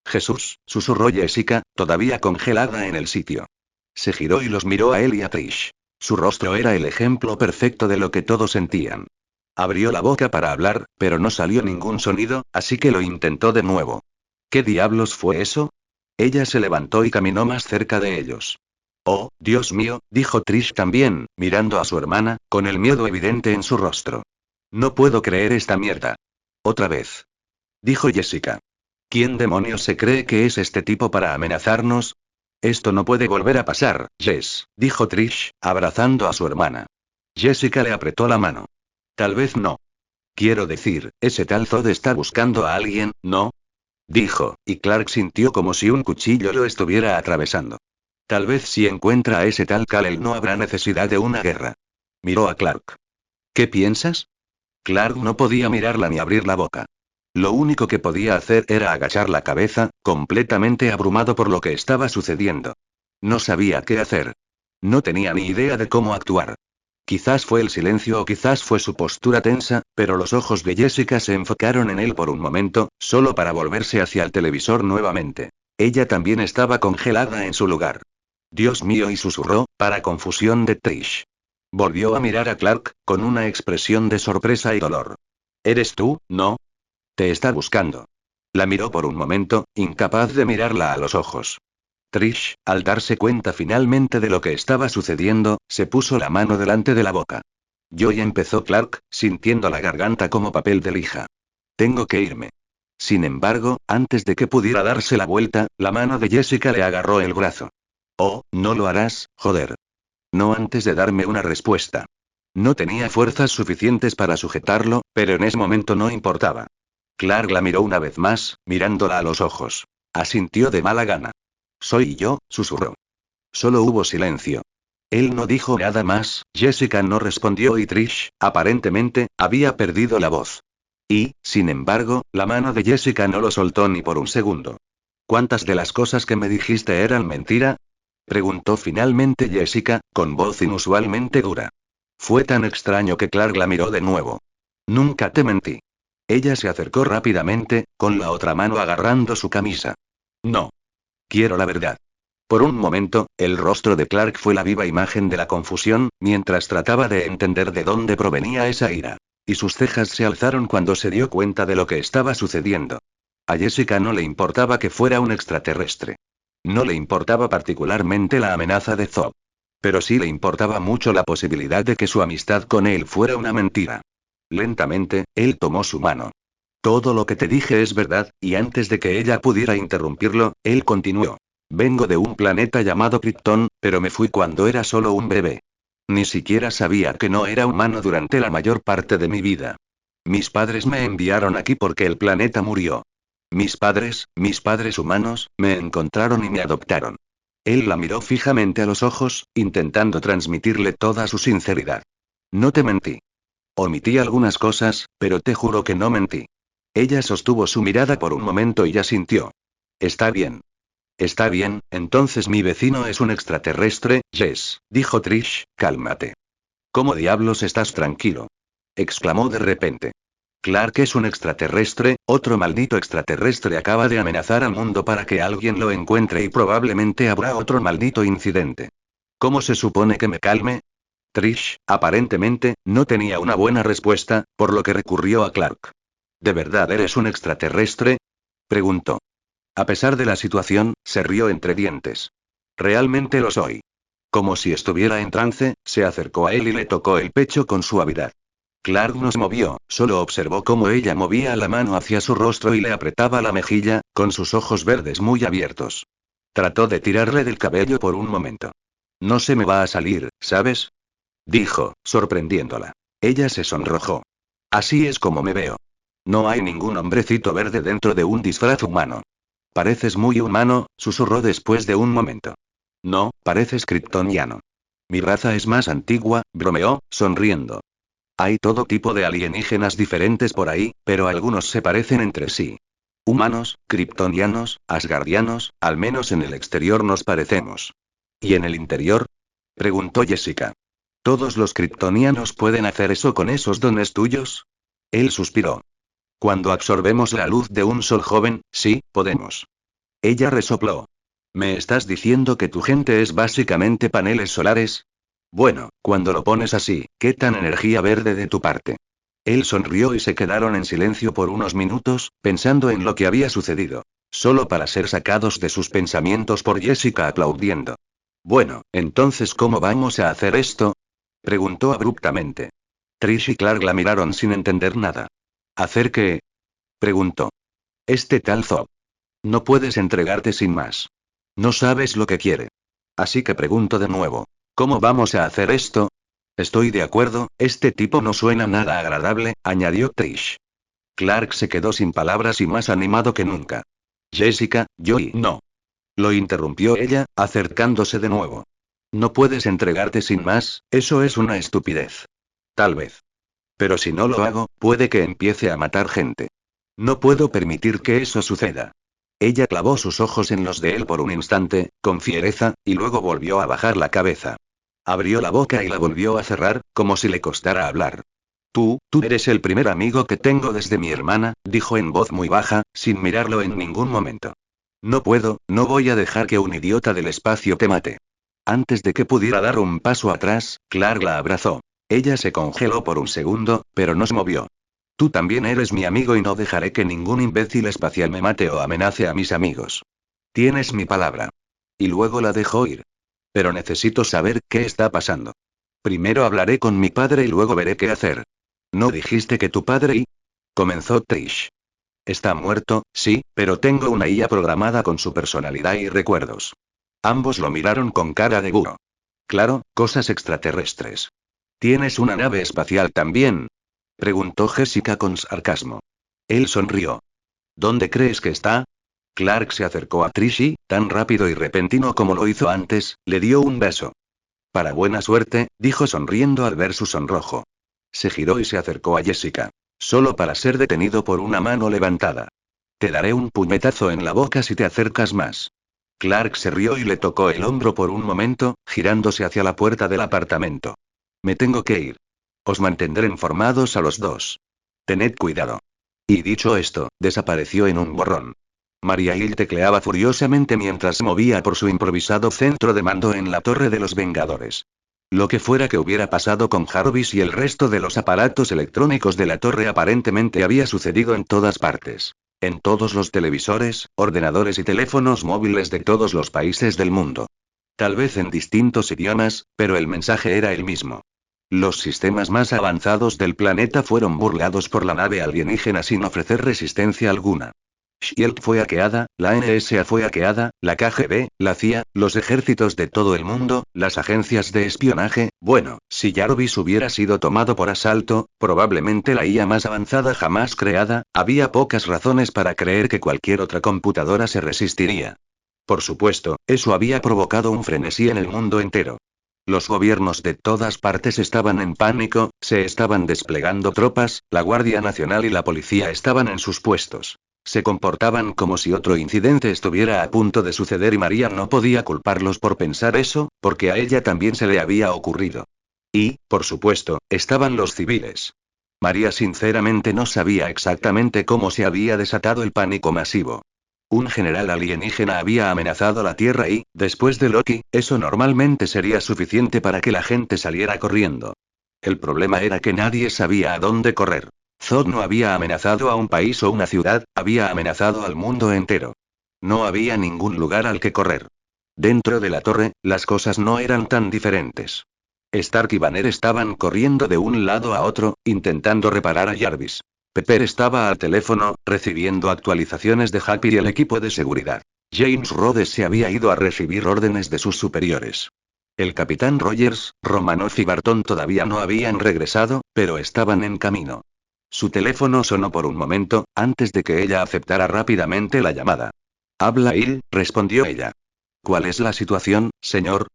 Jesús, susurró Jessica, todavía congelada en el sitio. Se giró y los miró a él y a Trish. Su rostro era el ejemplo perfecto de lo que todos sentían. Abrió la boca para hablar, pero no salió ningún sonido, así que lo intentó de nuevo. ¿Qué diablos fue eso? Ella se levantó y caminó más cerca de ellos. Oh, Dios mío, dijo Trish también, mirando a su hermana, con el miedo evidente en su rostro. No puedo creer esta mierda. Otra vez. Dijo Jessica. ¿Quién demonios se cree que es este tipo para amenazarnos? Esto no puede volver a pasar, Jess, dijo Trish, abrazando a su hermana. Jessica le apretó la mano. Tal vez no. Quiero decir, ese tal Zod está buscando a alguien, ¿no? Dijo, y Clark sintió como si un cuchillo lo estuviera atravesando. Tal vez si encuentra a ese tal Kal-El no habrá necesidad de una guerra. Miró a Clark. ¿Qué piensas? Clark no podía mirarla ni abrir la boca. Lo único que podía hacer era agachar la cabeza, completamente abrumado por lo que estaba sucediendo. No sabía qué hacer. No tenía ni idea de cómo actuar. Quizás fue el silencio o quizás fue su postura tensa, pero los ojos de Jessica se enfocaron en él por un momento, solo para volverse hacia el televisor nuevamente. Ella también estaba congelada en su lugar. Dios mío, y susurró, para confusión de Trish. Volvió a mirar a Clark, con una expresión de sorpresa y dolor. ¿Eres tú, no? Te está buscando. La miró por un momento, incapaz de mirarla a los ojos. Trish, al darse cuenta finalmente de lo que estaba sucediendo, se puso la mano delante de la boca. Yo, y empezó Clark, sintiendo la garganta como papel de lija. Tengo que irme. Sin embargo, antes de que pudiera darse la vuelta, la mano de Jessica le agarró el brazo. Oh, no lo harás, joder. No antes de darme una respuesta. No tenía fuerzas suficientes para sujetarlo, pero en ese momento no importaba. Clark la miró una vez más, mirándola a los ojos. Asintió de mala gana. Soy yo, susurró. Solo hubo silencio. Él no dijo nada más, Jessica no respondió y Trish, aparentemente, había perdido la voz. Y, sin embargo, la mano de Jessica no lo soltó ni por un segundo. ¿Cuántas de las cosas que me dijiste eran mentira? Preguntó finalmente Jessica, con voz inusualmente dura. Fue tan extraño que Clark la miró de nuevo. Nunca te mentí. Ella se acercó rápidamente, con la otra mano agarrando su camisa. No. Quiero la verdad. Por un momento, el rostro de Clark fue la viva imagen de la confusión, mientras trataba de entender de dónde provenía esa ira. Y sus cejas se alzaron cuando se dio cuenta de lo que estaba sucediendo. A Jessica no le importaba que fuera un extraterrestre. No le importaba particularmente la amenaza de Zob. Pero sí le importaba mucho la posibilidad de que su amistad con él fuera una mentira. Lentamente, él tomó su mano. Todo lo que te dije es verdad, y antes de que ella pudiera interrumpirlo, él continuó. Vengo de un planeta llamado Krypton, pero me fui cuando era solo un bebé. Ni siquiera sabía que no era humano durante la mayor parte de mi vida. Mis padres me enviaron aquí porque el planeta murió. Mis padres humanos, me encontraron y me adoptaron. Él la miró fijamente a los ojos, intentando transmitirle toda su sinceridad. No te mentí. Omití algunas cosas, pero te juro que no mentí. Ella sostuvo su mirada por un momento y asintió. Está bien. Está bien, entonces mi vecino es un extraterrestre, Jess, dijo Trish, cálmate. ¿Cómo diablos estás tranquilo? Exclamó de repente. Clark es un extraterrestre, otro maldito extraterrestre acaba de amenazar al mundo para que alguien lo encuentre y probablemente habrá otro maldito incidente. ¿Cómo se supone que me calme? Trish, aparentemente, no tenía una buena respuesta, por lo que recurrió a Clark. ¿De verdad eres un extraterrestre? Preguntó. A pesar de la situación, se rió entre dientes. Realmente lo soy. Como si estuviera en trance, se acercó a él y le tocó el pecho con suavidad. Clark no se movió, solo observó cómo ella movía la mano hacia su rostro y le apretaba la mejilla, con sus ojos verdes muy abiertos. Trató de tirarle del cabello por un momento. No se me va a salir, ¿sabes? Dijo, sorprendiéndola. Ella se sonrojó. Así es como me veo. No hay ningún hombrecito verde dentro de un disfraz humano. Pareces muy humano, susurró después de un momento. No, pareces kryptoniano. Mi raza es más antigua, bromeó, sonriendo. Hay todo tipo de alienígenas diferentes por ahí, pero algunos se parecen entre sí. Humanos, kryptonianos, asgardianos, al menos en el exterior nos parecemos. ¿Y en el interior? Preguntó Jessica. ¿Todos los kryptonianos pueden hacer eso con esos dones tuyos? Él suspiró. Cuando absorbemos la luz de un sol joven, sí, podemos. Ella resopló. ¿Me estás diciendo que tu gente es básicamente paneles solares? Bueno, cuando lo pones así, ¿qué tan energía verde de tu parte? Él sonrió y se quedaron en silencio por unos minutos, pensando en lo que había sucedido. Solo para ser sacados de sus pensamientos por Jessica aplaudiendo. Bueno, entonces ¿cómo vamos a hacer esto? Preguntó abruptamente. Trish y Clark la miraron sin entender nada. ¿Hacer qué? Preguntó. Este tal Zob. No puedes entregarte sin más. No sabes lo que quiere. Así que pregunto de nuevo. ¿Cómo vamos a hacer esto? Estoy de acuerdo, este tipo no suena nada agradable, añadió Trish. Clark se quedó sin palabras y más animado que nunca. Jessica, yo y no. Lo interrumpió ella, acercándose de nuevo. No puedes entregarte sin más, eso es una estupidez. Tal vez. Pero si no lo hago, puede que empiece a matar gente. No puedo permitir que eso suceda. Ella clavó sus ojos en los de él por un instante, con fiereza, y luego volvió a bajar la cabeza. Abrió la boca y la volvió a cerrar, como si le costara hablar. Tú eres el primer amigo que tengo desde mi hermana, dijo en voz muy baja, sin mirarlo en ningún momento. No puedo, no voy a dejar que un idiota del espacio te mate. Antes de que pudiera dar un paso atrás, Clark la abrazó. Ella se congeló por un segundo, pero no se movió. Tú también eres mi amigo y no dejaré que ningún imbécil espacial me mate o amenace a mis amigos. Tienes mi palabra. Y luego la dejó ir. Pero necesito saber qué está pasando. Primero hablaré con mi padre y luego veré qué hacer. ¿No dijiste que tu padre y...? Comenzó Trish. Está muerto, sí, pero tengo una IA programada con su personalidad y recuerdos. Ambos lo miraron con cara de burro. Claro, cosas extraterrestres. ¿Tienes una nave espacial también? Preguntó Jessica con sarcasmo. Él sonrió. ¿Dónde crees que está? Clark se acercó a Trixie, tan rápido y repentino como lo hizo antes, le dio un beso. Para buena suerte, dijo sonriendo al ver su sonrojo. Se giró y se acercó a Jessica. Solo para ser detenido por una mano levantada. Te daré un puñetazo en la boca si te acercas más. Clark se rió y le tocó el hombro por un momento, girándose hacia la puerta del apartamento. Me tengo que ir. Os mantendré informados a los dos. Tened cuidado. Y dicho esto, desapareció en un borrón. Maria Hill tecleaba furiosamente mientras se movía por su improvisado centro de mando en la Torre de los Vengadores. Lo que fuera que hubiera pasado con Jarvis y el resto de los aparatos electrónicos de la torre aparentemente había sucedido en todas partes. En todos los televisores, ordenadores y teléfonos móviles de todos los países del mundo. Tal vez en distintos idiomas, pero el mensaje era el mismo. Los sistemas más avanzados del planeta fueron burlados por la nave alienígena sin ofrecer resistencia alguna. SHIELD fue hackeada, la NSA fue hackeada, la KGB, la CIA, los ejércitos de todo el mundo, las agencias de espionaje. Bueno, si Jarvis hubiera sido tomado por asalto, probablemente la IA más avanzada jamás creada, había pocas razones para creer que cualquier otra computadora se resistiría. Por supuesto, eso había provocado un frenesí en el mundo entero. Los gobiernos de todas partes estaban en pánico, se estaban desplegando tropas, la Guardia Nacional y la policía estaban en sus puestos. Se comportaban como si otro incidente estuviera a punto de suceder y María no podía culparlos por pensar eso, porque a ella también se le había ocurrido. Y, por supuesto, estaban los civiles. María sinceramente no sabía exactamente cómo se había desatado el pánico masivo. Un general alienígena había amenazado la Tierra y, después de Loki, eso normalmente sería suficiente para que la gente saliera corriendo. El problema era que nadie sabía a dónde correr. Zod no había amenazado a un país o una ciudad, había amenazado al mundo entero. No había ningún lugar al que correr. Dentro de la torre, las cosas no eran tan diferentes. Stark y Banner estaban corriendo de un lado a otro, intentando reparar a Jarvis. Pepper estaba al teléfono, recibiendo actualizaciones de Happy y el equipo de seguridad. James Rhodes se había ido a recibir órdenes de sus superiores. El capitán Rogers, Romanoff y Barton todavía no habían regresado, pero estaban en camino. Su teléfono sonó por un momento, antes de que ella aceptara rápidamente la llamada. Habla Hill, respondió ella. ¿Cuál es la situación, señor?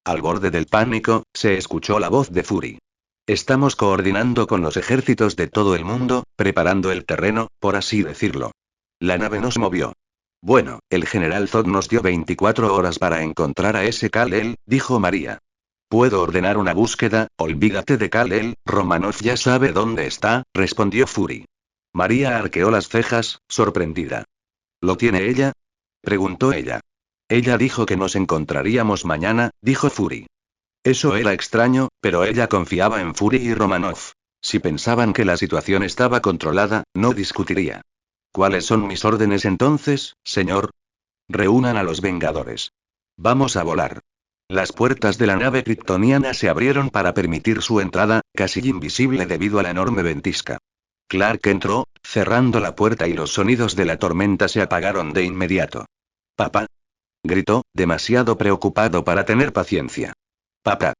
Al borde del pánico, se escuchó la voz de Fury. Estamos coordinando con los ejércitos de todo el mundo, preparando el terreno, por así decirlo. La nave no se movió. Bueno, el general Zod nos dio 24 horas para encontrar a ese Kal-El, dijo María. Puedo ordenar una búsqueda, olvídate de Kal-El, Romanoff ya sabe dónde está, respondió Fury. María arqueó las cejas, sorprendida. ¿Lo tiene ella? Preguntó ella. Ella dijo que nos encontraríamos mañana, dijo Fury. Eso era extraño, pero ella confiaba en Fury y Romanoff. Si pensaban que la situación estaba controlada, no discutiría. ¿Cuáles son mis órdenes entonces, señor? Reúnan a los Vengadores. Vamos a volar. Las puertas de la nave kryptoniana se abrieron para permitir su entrada, casi invisible debido a la enorme ventisca. Clark entró, cerrando la puerta y los sonidos de la tormenta se apagaron de inmediato. «Papá», gritó, demasiado preocupado para tener paciencia. «Papá.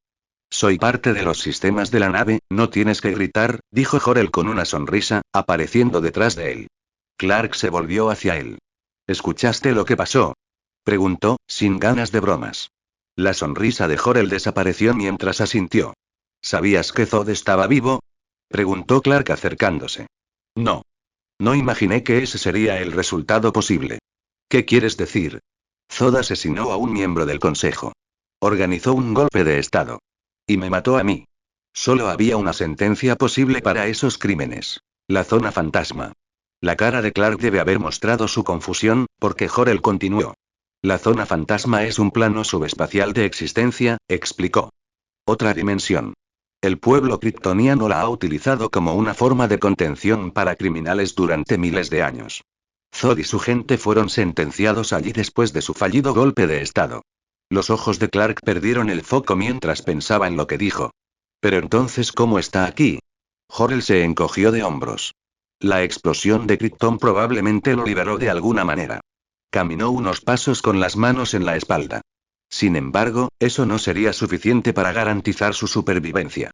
Soy parte de los sistemas de la nave, no tienes que gritar», dijo Jor-El con una sonrisa, apareciendo detrás de él. Clark se volvió hacia él. «¿Escuchaste lo que pasó?», preguntó, sin ganas de bromas. La sonrisa de Jor-El desapareció mientras asintió. «¿Sabías que Zod estaba vivo?», preguntó Clark acercándose. «No. No imaginé que ese sería el resultado posible». «¿Qué quieres decir?». «Zod asesinó a un miembro del Consejo. Organizó un golpe de Estado. Y me mató a mí. Solo había una sentencia posible para esos crímenes. La zona fantasma». La cara de Clark debe haber mostrado su confusión, porque Jor-El continuó. «La zona fantasma es un plano subespacial de existencia», explicó. «Otra dimensión. El pueblo kryptoniano la ha utilizado como una forma de contención para criminales durante miles de años. Zod y su gente fueron sentenciados allí después de su fallido golpe de Estado». Los ojos de Clark perdieron el foco mientras pensaba en lo que dijo. «Pero entonces, ¿cómo está aquí?». Jor-El se encogió de hombros. La explosión de Krypton probablemente lo liberó de alguna manera. Caminó unos pasos con las manos en la espalda. Sin embargo, eso no sería suficiente para garantizar su supervivencia.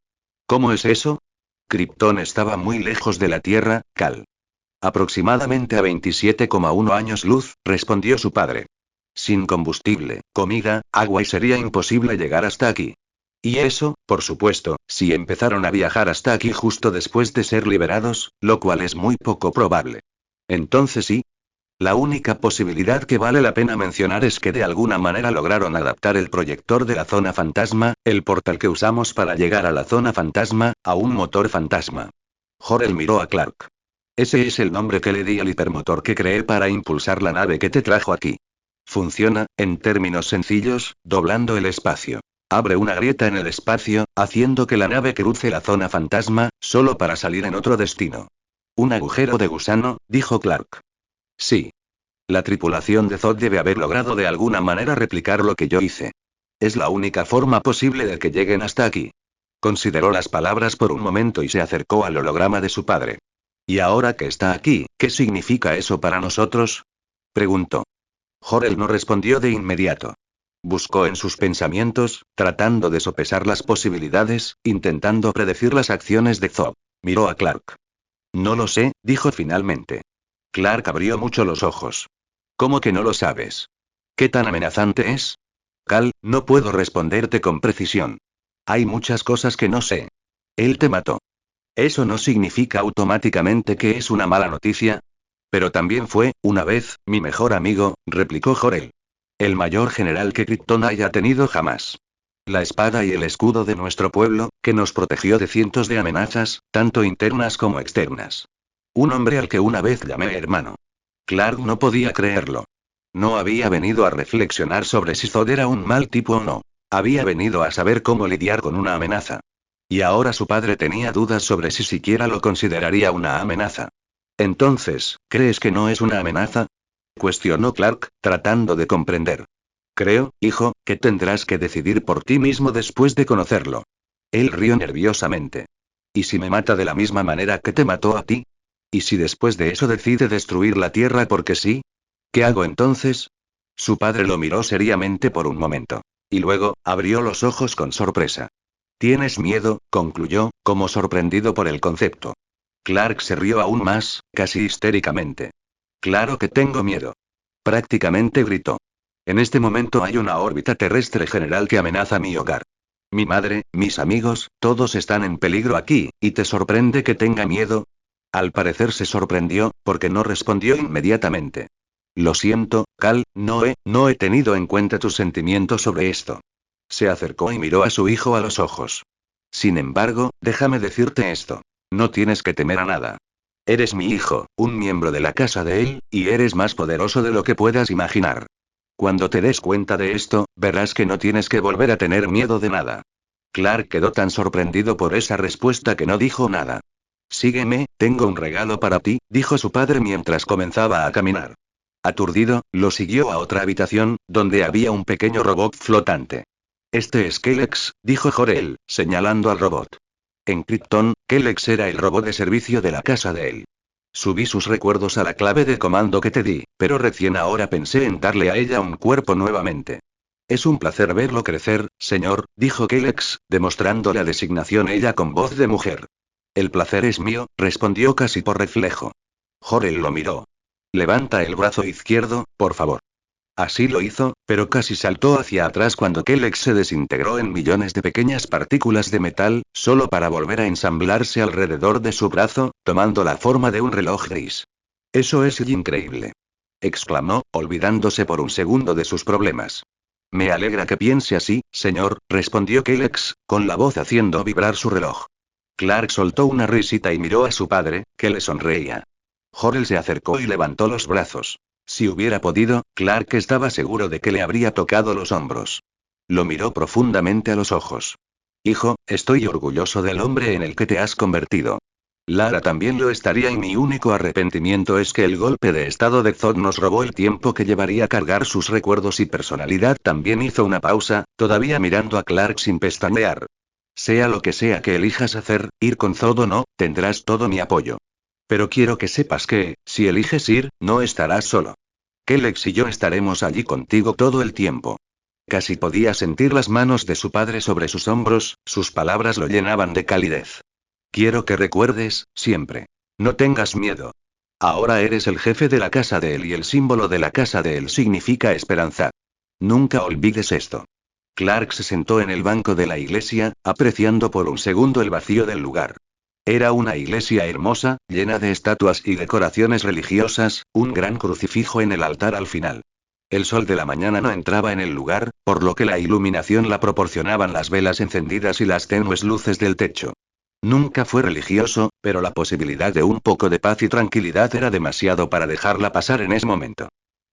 ¿Cómo es eso? Krypton estaba muy lejos de la Tierra, Cal. Aproximadamente a 27,1 años luz, respondió su padre. Sin combustible, comida, agua y sería imposible llegar hasta aquí. Y eso, por supuesto, si empezaron a viajar hasta aquí justo después de ser liberados, lo cual es muy poco probable. Entonces sí. La única posibilidad que vale la pena mencionar es que de alguna manera lograron adaptar el proyector de la zona fantasma, el portal que usamos para llegar a la zona fantasma, a un motor fantasma. Jor-El miró a Clark. Ese es el nombre que le di al hipermotor que creé para impulsar la nave que te trajo aquí. Funciona, en términos sencillos, doblando el espacio. Abre una grieta en el espacio, haciendo que la nave cruce la zona fantasma, solo para salir en otro destino. Un agujero de gusano, dijo Clark. Sí. La tripulación de Zod debe haber logrado de alguna manera replicar lo que yo hice. Es la única forma posible de que lleguen hasta aquí. Consideró las palabras por un momento y se acercó al holograma de su padre. ¿Y ahora que está aquí, qué significa eso para nosotros? Preguntó. Jor-El no respondió de inmediato. Buscó en sus pensamientos, tratando de sopesar las posibilidades, intentando predecir las acciones de Zod. Miró a Clark. No lo sé, dijo finalmente. Clark abrió mucho los ojos. ¿Cómo que no lo sabes? ¿Qué tan amenazante es? Cal, no puedo responderte con precisión. Hay muchas cosas que no sé. Él te mató. ¿Eso no significa automáticamente que es una mala noticia? Pero también fue, una vez, mi mejor amigo, replicó Jor-El. El mayor general que Krypton haya tenido jamás. La espada y el escudo de nuestro pueblo, que nos protegió de cientos de amenazas, tanto internas como externas. Un hombre al que una vez llamé hermano. Clark no podía creerlo. No había venido a reflexionar sobre si Zod era un mal tipo o no. Había venido a saber cómo lidiar con una amenaza. Y ahora su padre tenía dudas sobre si siquiera lo consideraría una amenaza. Entonces, ¿crees que no es una amenaza? Cuestionó Clark, tratando de comprender. Creo, hijo, que tendrás que decidir por ti mismo después de conocerlo. Él rió nerviosamente. ¿Y si me mata de la misma manera que te mató a ti? ¿Y si después de eso decide destruir la Tierra porque sí? ¿Qué hago entonces? Su padre lo miró seriamente por un momento. Y luego, abrió los ojos con sorpresa. ¿Tienes miedo?, concluyó, como sorprendido por el concepto. Clark se rió aún más, casi histéricamente. Claro que tengo miedo. Prácticamente gritó. En este momento hay una órbita terrestre general que amenaza mi hogar. Mi madre, mis amigos, todos están en peligro aquí, ¿y te sorprende que tenga miedo? Al parecer se sorprendió, porque no respondió inmediatamente. Lo siento, Cal, no he tenido en cuenta tus sentimientos sobre esto. Se acercó y miró a su hijo a los ojos. Sin embargo, déjame decirte esto. No tienes que temer a nada. Eres mi hijo, un miembro de la casa de él, y eres más poderoso de lo que puedas imaginar. Cuando te des cuenta de esto, verás que no tienes que volver a tener miedo de nada. Clark quedó tan sorprendido por esa respuesta que no dijo nada. Sígueme, tengo un regalo para ti, dijo su padre mientras comenzaba a caminar. Aturdido, lo siguió a otra habitación, donde había un pequeño robot flotante. Este es Kelex, dijo Jor-El, señalando al robot. En Krypton, Kelex era el robot de servicio de la casa de él. Subí sus recuerdos a la clave de comando que te di, pero recién ahora pensé en darle a ella un cuerpo nuevamente. Es un placer verlo crecer, señor, dijo Kelex, demostrando la designación ella con voz de mujer. El placer es mío, respondió casi por reflejo. Jor-El lo miró. Levanta el brazo izquierdo, por favor. Así lo hizo, pero casi saltó hacia atrás cuando Kelex se desintegró en millones de pequeñas partículas de metal, solo para volver a ensamblarse alrededor de su brazo, tomando la forma de un reloj gris. Eso es increíble. Exclamó, olvidándose por un segundo de sus problemas. Me alegra que piense así, señor, respondió Kelex, con la voz haciendo vibrar su reloj. Clark soltó una risita y miró a su padre, que le sonreía. Jor-El se acercó y levantó los brazos. Si hubiera podido, Clark estaba seguro de que le habría tocado los hombros. Lo miró profundamente a los ojos. Hijo, estoy orgulloso del hombre en el que te has convertido. Lara también lo estaría y mi único arrepentimiento es que el golpe de estado de Zod nos robó el tiempo que llevaría a cargar sus recuerdos y personalidad. También hizo una pausa, todavía mirando a Clark sin pestañear. Sea lo que sea que elijas hacer, ir con Zod o no, tendrás todo mi apoyo. Pero quiero que sepas que, si eliges ir, no estarás solo. Kellex y yo estaremos allí contigo todo el tiempo. Casi podía sentir las manos de su padre sobre sus hombros, sus palabras lo llenaban de calidez. Quiero que recuerdes, siempre. No tengas miedo. Ahora eres el jefe de la casa de él y el símbolo de la casa de él significa esperanza. Nunca olvides esto. Clark se sentó en el banco de la iglesia, apreciando por un segundo el vacío del lugar. Era una iglesia hermosa, llena de estatuas y decoraciones religiosas, un gran crucifijo en el altar al final. El sol de la mañana no entraba en el lugar, por lo que la iluminación la proporcionaban las velas encendidas y las tenues luces del techo. Nunca fue religioso, pero la posibilidad de un poco de paz y tranquilidad era demasiado para dejarla pasar en ese momento.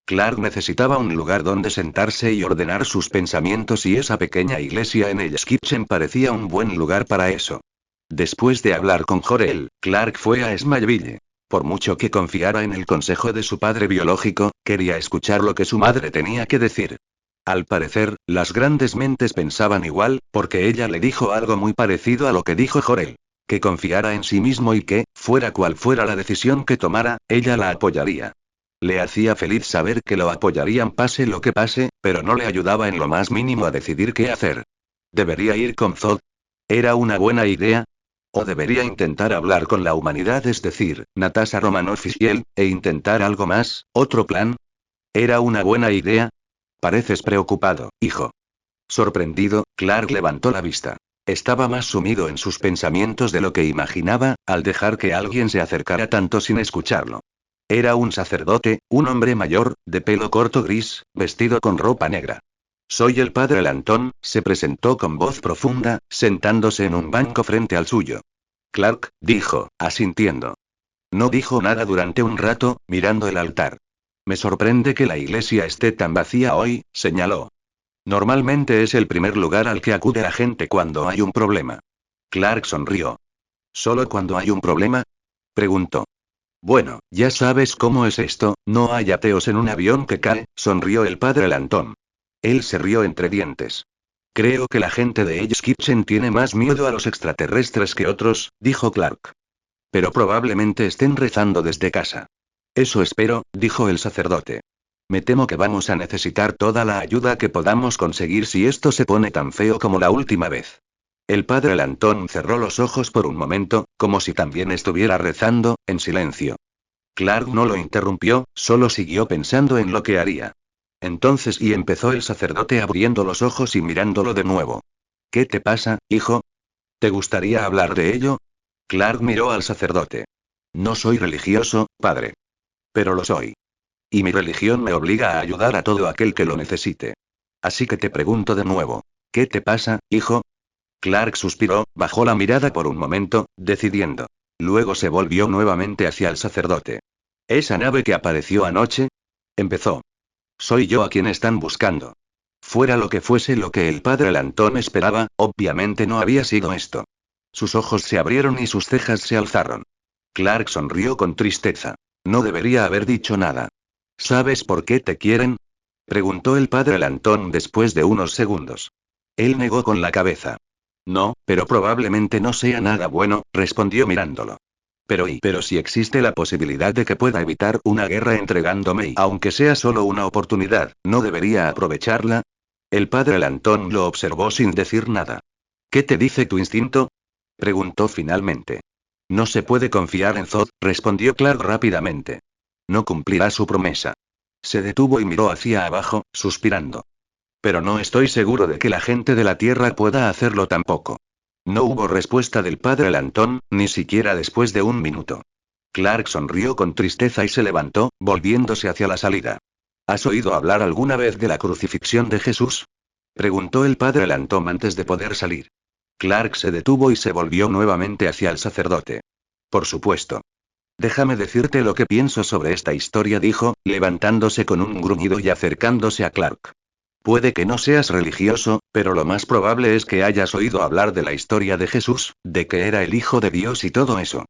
Clark necesitaba un lugar donde sentarse y ordenar sus pensamientos y esa pequeña iglesia en Hell's Kitchen parecía un buen lugar para eso. Después de hablar con Jor-El, Clark fue a Smallville. Por mucho que confiara en el consejo de su padre biológico, quería escuchar lo que su madre tenía que decir. Al parecer, las grandes mentes pensaban igual, porque ella le dijo algo muy parecido a lo que dijo Jor-El. Que confiara en sí mismo y que, fuera cual fuera la decisión que tomara, ella la apoyaría. Le hacía feliz saber que lo apoyarían pase lo que pase, pero no le ayudaba en lo más mínimo a decidir qué hacer. ¿Debería ir con Zod? ¿Era una buena idea? ¿O debería intentar hablar con la humanidad, es decir, Natasha Romanoff y él, e intentar algo más, otro plan? ¿Era una buena idea? Pareces preocupado, hijo. Sorprendido, Clark levantó la vista. Estaba más sumido en sus pensamientos de lo que imaginaba, al dejar que alguien se acercara tanto sin escucharlo. Era un sacerdote, un hombre mayor, de pelo corto gris, vestido con ropa negra. Soy el padre Lantón, se presentó con voz profunda, sentándose en un banco frente al suyo. Clark, dijo, asintiendo. No dijo nada durante un rato, mirando el altar. Me sorprende que la iglesia esté tan vacía hoy, señaló. Normalmente es el primer lugar al que acude la gente cuando hay un problema. Clark sonrió. ¿Solo cuando hay un problema? Preguntó. Bueno, ya sabes cómo es esto, no hay ateos en un avión que cae, sonrió el padre Lantón. Él se rió entre dientes. Creo que la gente de Hell's Kitchen tiene más miedo a los extraterrestres que otros, dijo Clark. Pero probablemente estén rezando desde casa. Eso espero, dijo el sacerdote. Me temo que vamos a necesitar toda la ayuda que podamos conseguir si esto se pone tan feo como la última vez. El padre Lantón cerró los ojos por un momento, como si también estuviera rezando, en silencio. Clark no lo interrumpió, solo siguió pensando en lo que haría. Entonces empezó el sacerdote abriendo los ojos y mirándolo de nuevo. ¿Qué te pasa, hijo? ¿Te gustaría hablar de ello? Clark miró al sacerdote. No soy religioso, padre. Pero lo soy. Y mi religión me obliga a ayudar a todo aquel que lo necesite. Así que te pregunto de nuevo. ¿Qué te pasa, hijo? Clark suspiró, bajó la mirada por un momento, decidiendo. Luego se volvió nuevamente hacia el sacerdote. ¿Esa nave que apareció anoche? Empezó. Soy yo a quien están buscando. Fuera lo que fuese lo que el padre Lantón esperaba, obviamente no había sido esto. Sus ojos se abrieron y sus cejas se alzaron. Clark sonrió con tristeza. No debería haber dicho nada. ¿Sabes por qué te quieren? Preguntó el padre Lantón después de unos segundos. Él negó con la cabeza. No, pero probablemente no sea nada bueno, respondió mirándolo. Pero si existe la posibilidad de que pueda evitar una guerra entregándome y aunque sea solo una oportunidad, ¿no debería aprovecharla? El padre Lantón lo observó sin decir nada. ¿Qué te dice tu instinto? Preguntó finalmente. No se puede confiar en Zod, respondió Clark rápidamente. No cumplirá su promesa. Se detuvo y miró hacia abajo, suspirando. Pero no estoy seguro de que la gente de la Tierra pueda hacerlo tampoco. No hubo respuesta del padre Lantón, ni siquiera después de un minuto. Clark sonrió con tristeza y se levantó, volviéndose hacia la salida. ¿Has oído hablar alguna vez de la crucifixión de Jesús? Preguntó el padre Lantón antes de poder salir. Clark se detuvo y se volvió nuevamente hacia el sacerdote. Por supuesto. Déjame decirte lo que pienso sobre esta historia, dijo, levantándose con un gruñido y acercándose a Clark. Puede que no seas religioso, pero lo más probable es que hayas oído hablar de la historia de Jesús, de que era el Hijo de Dios y todo eso.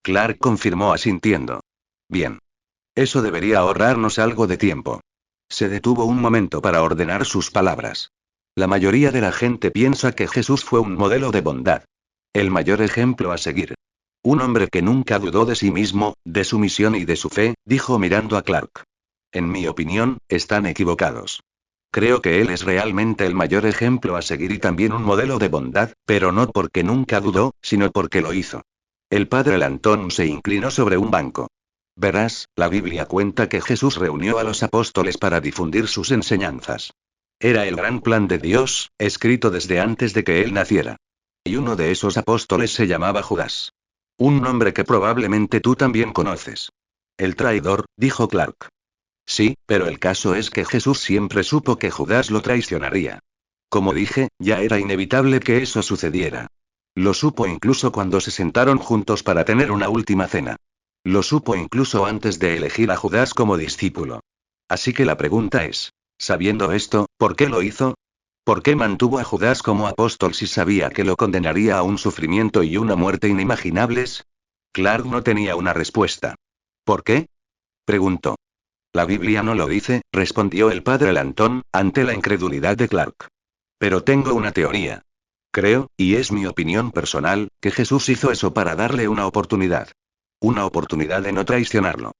Clark confirmó asintiendo. Bien. Eso debería ahorrarnos algo de tiempo. Se detuvo un momento para ordenar sus palabras. La mayoría de la gente piensa que Jesús fue un modelo de bondad. El mayor ejemplo a seguir. Un hombre que nunca dudó de sí mismo, de su misión y de su fe, dijo mirando a Clark. En mi opinión, están equivocados. Creo que él es realmente el mayor ejemplo a seguir y también un modelo de bondad, pero no porque nunca dudó, sino porque lo hizo. El padre Lantón se inclinó sobre un banco. Verás, la Biblia cuenta que Jesús reunió a los apóstoles para difundir sus enseñanzas. Era el gran plan de Dios, escrito desde antes de que él naciera. Y uno de esos apóstoles se llamaba Judas. Un nombre que probablemente tú también conoces. El traidor, dijo Clark. Sí, pero el caso es que Jesús siempre supo que Judas lo traicionaría. Como dije, ya era inevitable que eso sucediera. Lo supo incluso cuando se sentaron juntos para tener una última cena. Lo supo incluso antes de elegir a Judas como discípulo. Así que la pregunta es, sabiendo esto, ¿por qué lo hizo? ¿Por qué mantuvo a Judas como apóstol si sabía que lo condenaría a un sufrimiento y una muerte inimaginables? Clark no tenía una respuesta. ¿Por qué? Preguntó. La Biblia no lo dice, respondió el padre Lantón, ante la incredulidad de Clark. Pero tengo una teoría. Creo, y es mi opinión personal, que Jesús hizo eso para darle una oportunidad. Una oportunidad de no traicionarlo.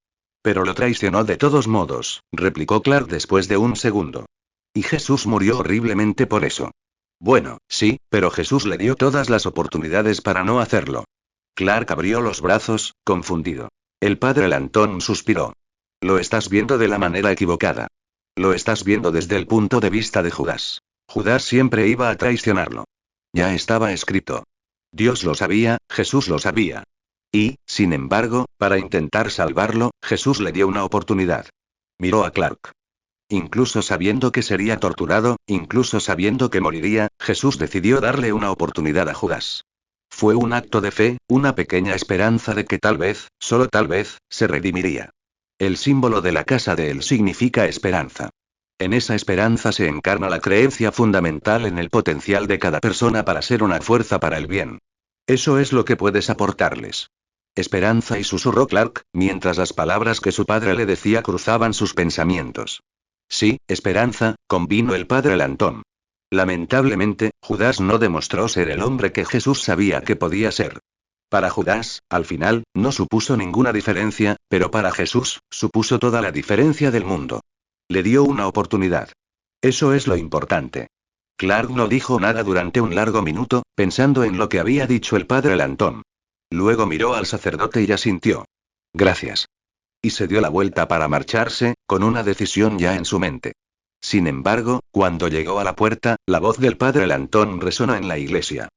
Pero lo traicionó de todos modos, replicó Clark después de un segundo. Y Jesús murió horriblemente por eso. Bueno, sí, pero Jesús le dio todas las oportunidades para no hacerlo. Clark abrió los brazos, confundido. El padre Lantón suspiró. Lo estás viendo de la manera equivocada. Lo estás viendo desde el punto de vista de Judas. Judas siempre iba a traicionarlo. Ya estaba escrito. Dios lo sabía, Jesús lo sabía. Y, sin embargo, para intentar salvarlo, Jesús le dio una oportunidad. Miró a Clark. Incluso sabiendo que sería torturado, incluso sabiendo que moriría, Jesús decidió darle una oportunidad a Judas. Fue un acto de fe, una pequeña esperanza de que tal vez, solo tal vez, se redimiría. El símbolo de la casa de él significa esperanza. En esa esperanza se encarna la creencia fundamental en el potencial de cada persona para ser una fuerza para el bien. Eso es lo que puedes aportarles. Esperanza, y susurró Clark, mientras las palabras que su padre le decía cruzaban sus pensamientos. Sí, esperanza, convino el padre Lantón. Lamentablemente, Judas no demostró ser el hombre que Jesús sabía que podía ser. Para Judas, al final, no supuso ninguna diferencia, pero para Jesús, supuso toda la diferencia del mundo. Le dio una oportunidad. Eso es lo importante. Clark no dijo nada durante un largo minuto, pensando en lo que había dicho el padre Lantón. Luego miró al sacerdote y asintió. Gracias. Y se dio la vuelta para marcharse, con una decisión ya en su mente. Sin embargo, cuando llegó a la puerta, la voz del padre Lantón resonó en la iglesia.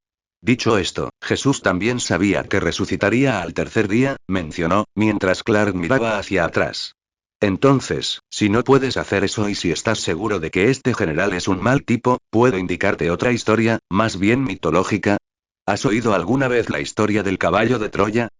Dicho esto, Jesús también sabía que resucitaría al tercer día, mencionó, mientras Clark miraba hacia atrás. Entonces, si no puedes hacer eso y si estás seguro de que este general es un mal tipo, ¿puedo indicarte otra historia, más bien mitológica? ¿Has oído alguna vez la historia del caballo de Troya?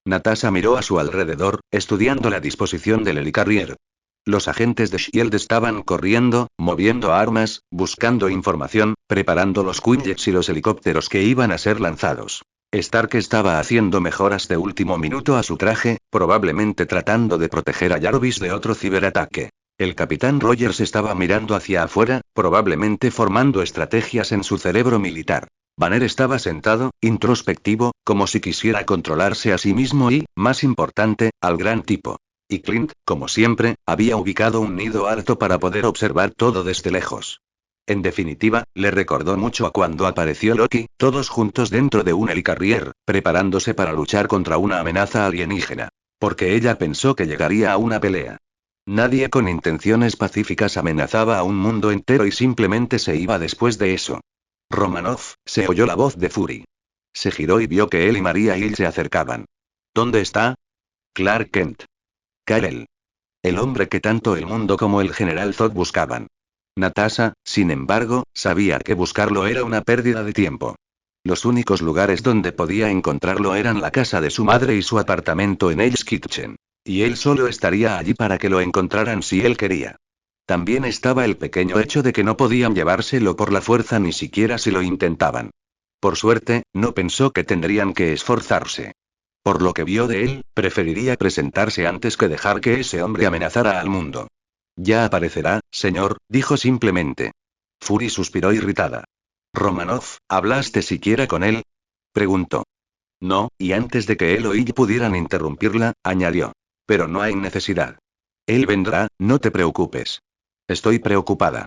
Natasha miró a su alrededor, estudiando la disposición del helicarrier. Los agentes de Shield estaban corriendo, moviendo armas, buscando información, preparando los Quinjets y los helicópteros que iban a ser lanzados. Stark estaba haciendo mejoras de último minuto a su traje, probablemente tratando de proteger a Jarvis de otro ciberataque. El capitán Rogers estaba mirando hacia afuera, probablemente formando estrategias en su cerebro militar. Banner estaba sentado, introspectivo, como si quisiera controlarse a sí mismo y, más importante, al gran tipo. Y Clint, como siempre, había ubicado un nido alto para poder observar todo desde lejos. En definitiva, le recordó mucho a cuando apareció Loki, todos juntos dentro de un helicarrier, preparándose para luchar contra una amenaza alienígena. Porque ella pensó que llegaría a una pelea. Nadie con intenciones pacíficas amenazaba a un mundo entero y simplemente se iba después de eso. Romanoff, se oyó la voz de Fury. Se giró y vio que él y María Hill se acercaban. ¿Dónde está? Clark Kent. Kal-El. El hombre que tanto el mundo como el general Zod buscaban. Natasha, sin embargo, sabía que buscarlo era una pérdida de tiempo. Los únicos lugares donde podía encontrarlo eran la casa de su madre y su apartamento en Hell's Kitchen. Y él solo estaría allí para que lo encontraran si él quería. También estaba el pequeño hecho de que no podían llevárselo por la fuerza ni siquiera si lo intentaban. Por suerte, no pensó que tendrían que esforzarse. Por lo que vio de él, preferiría presentarse antes que dejar que ese hombre amenazara al mundo. Ya aparecerá, señor, dijo simplemente. Fury suspiró irritada. Romanoff, ¿hablaste siquiera con él? Preguntó. No, y antes de que él o ella pudieran interrumpirla, añadió. Pero no hay necesidad. Él vendrá, no te preocupes. Estoy preocupada.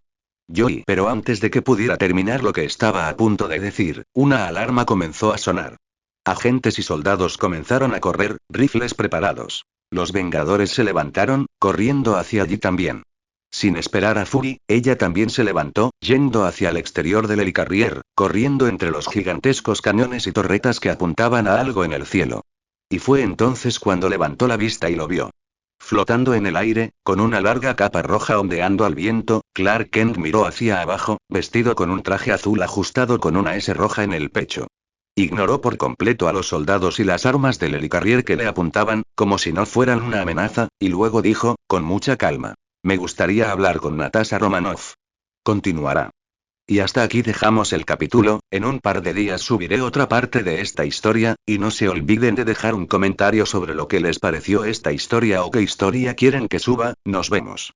Pero antes de que pudiera terminar lo que estaba a punto de decir, una alarma comenzó a sonar. Agentes y soldados comenzaron a correr, rifles preparados. Los Vengadores se levantaron, corriendo hacia allí también. Sin esperar a Fury, ella también se levantó, yendo hacia el exterior del helicarrier, corriendo entre los gigantescos cañones y torretas que apuntaban a algo en el cielo. Y fue entonces cuando levantó la vista y lo vio. Flotando en el aire, con una larga capa roja ondeando al viento, Clark Kent miró hacia abajo, vestido con un traje azul ajustado con una S roja en el pecho. Ignoró por completo a los soldados y las armas del helicarrier que le apuntaban, como si no fueran una amenaza, y luego dijo, con mucha calma. Me gustaría hablar con Natasha Romanoff. Continuará. Y hasta aquí dejamos el capítulo. En un par de días subiré otra parte de esta historia, y no se olviden de dejar un comentario sobre lo que les pareció esta historia o qué historia quieren que suba. Nos vemos.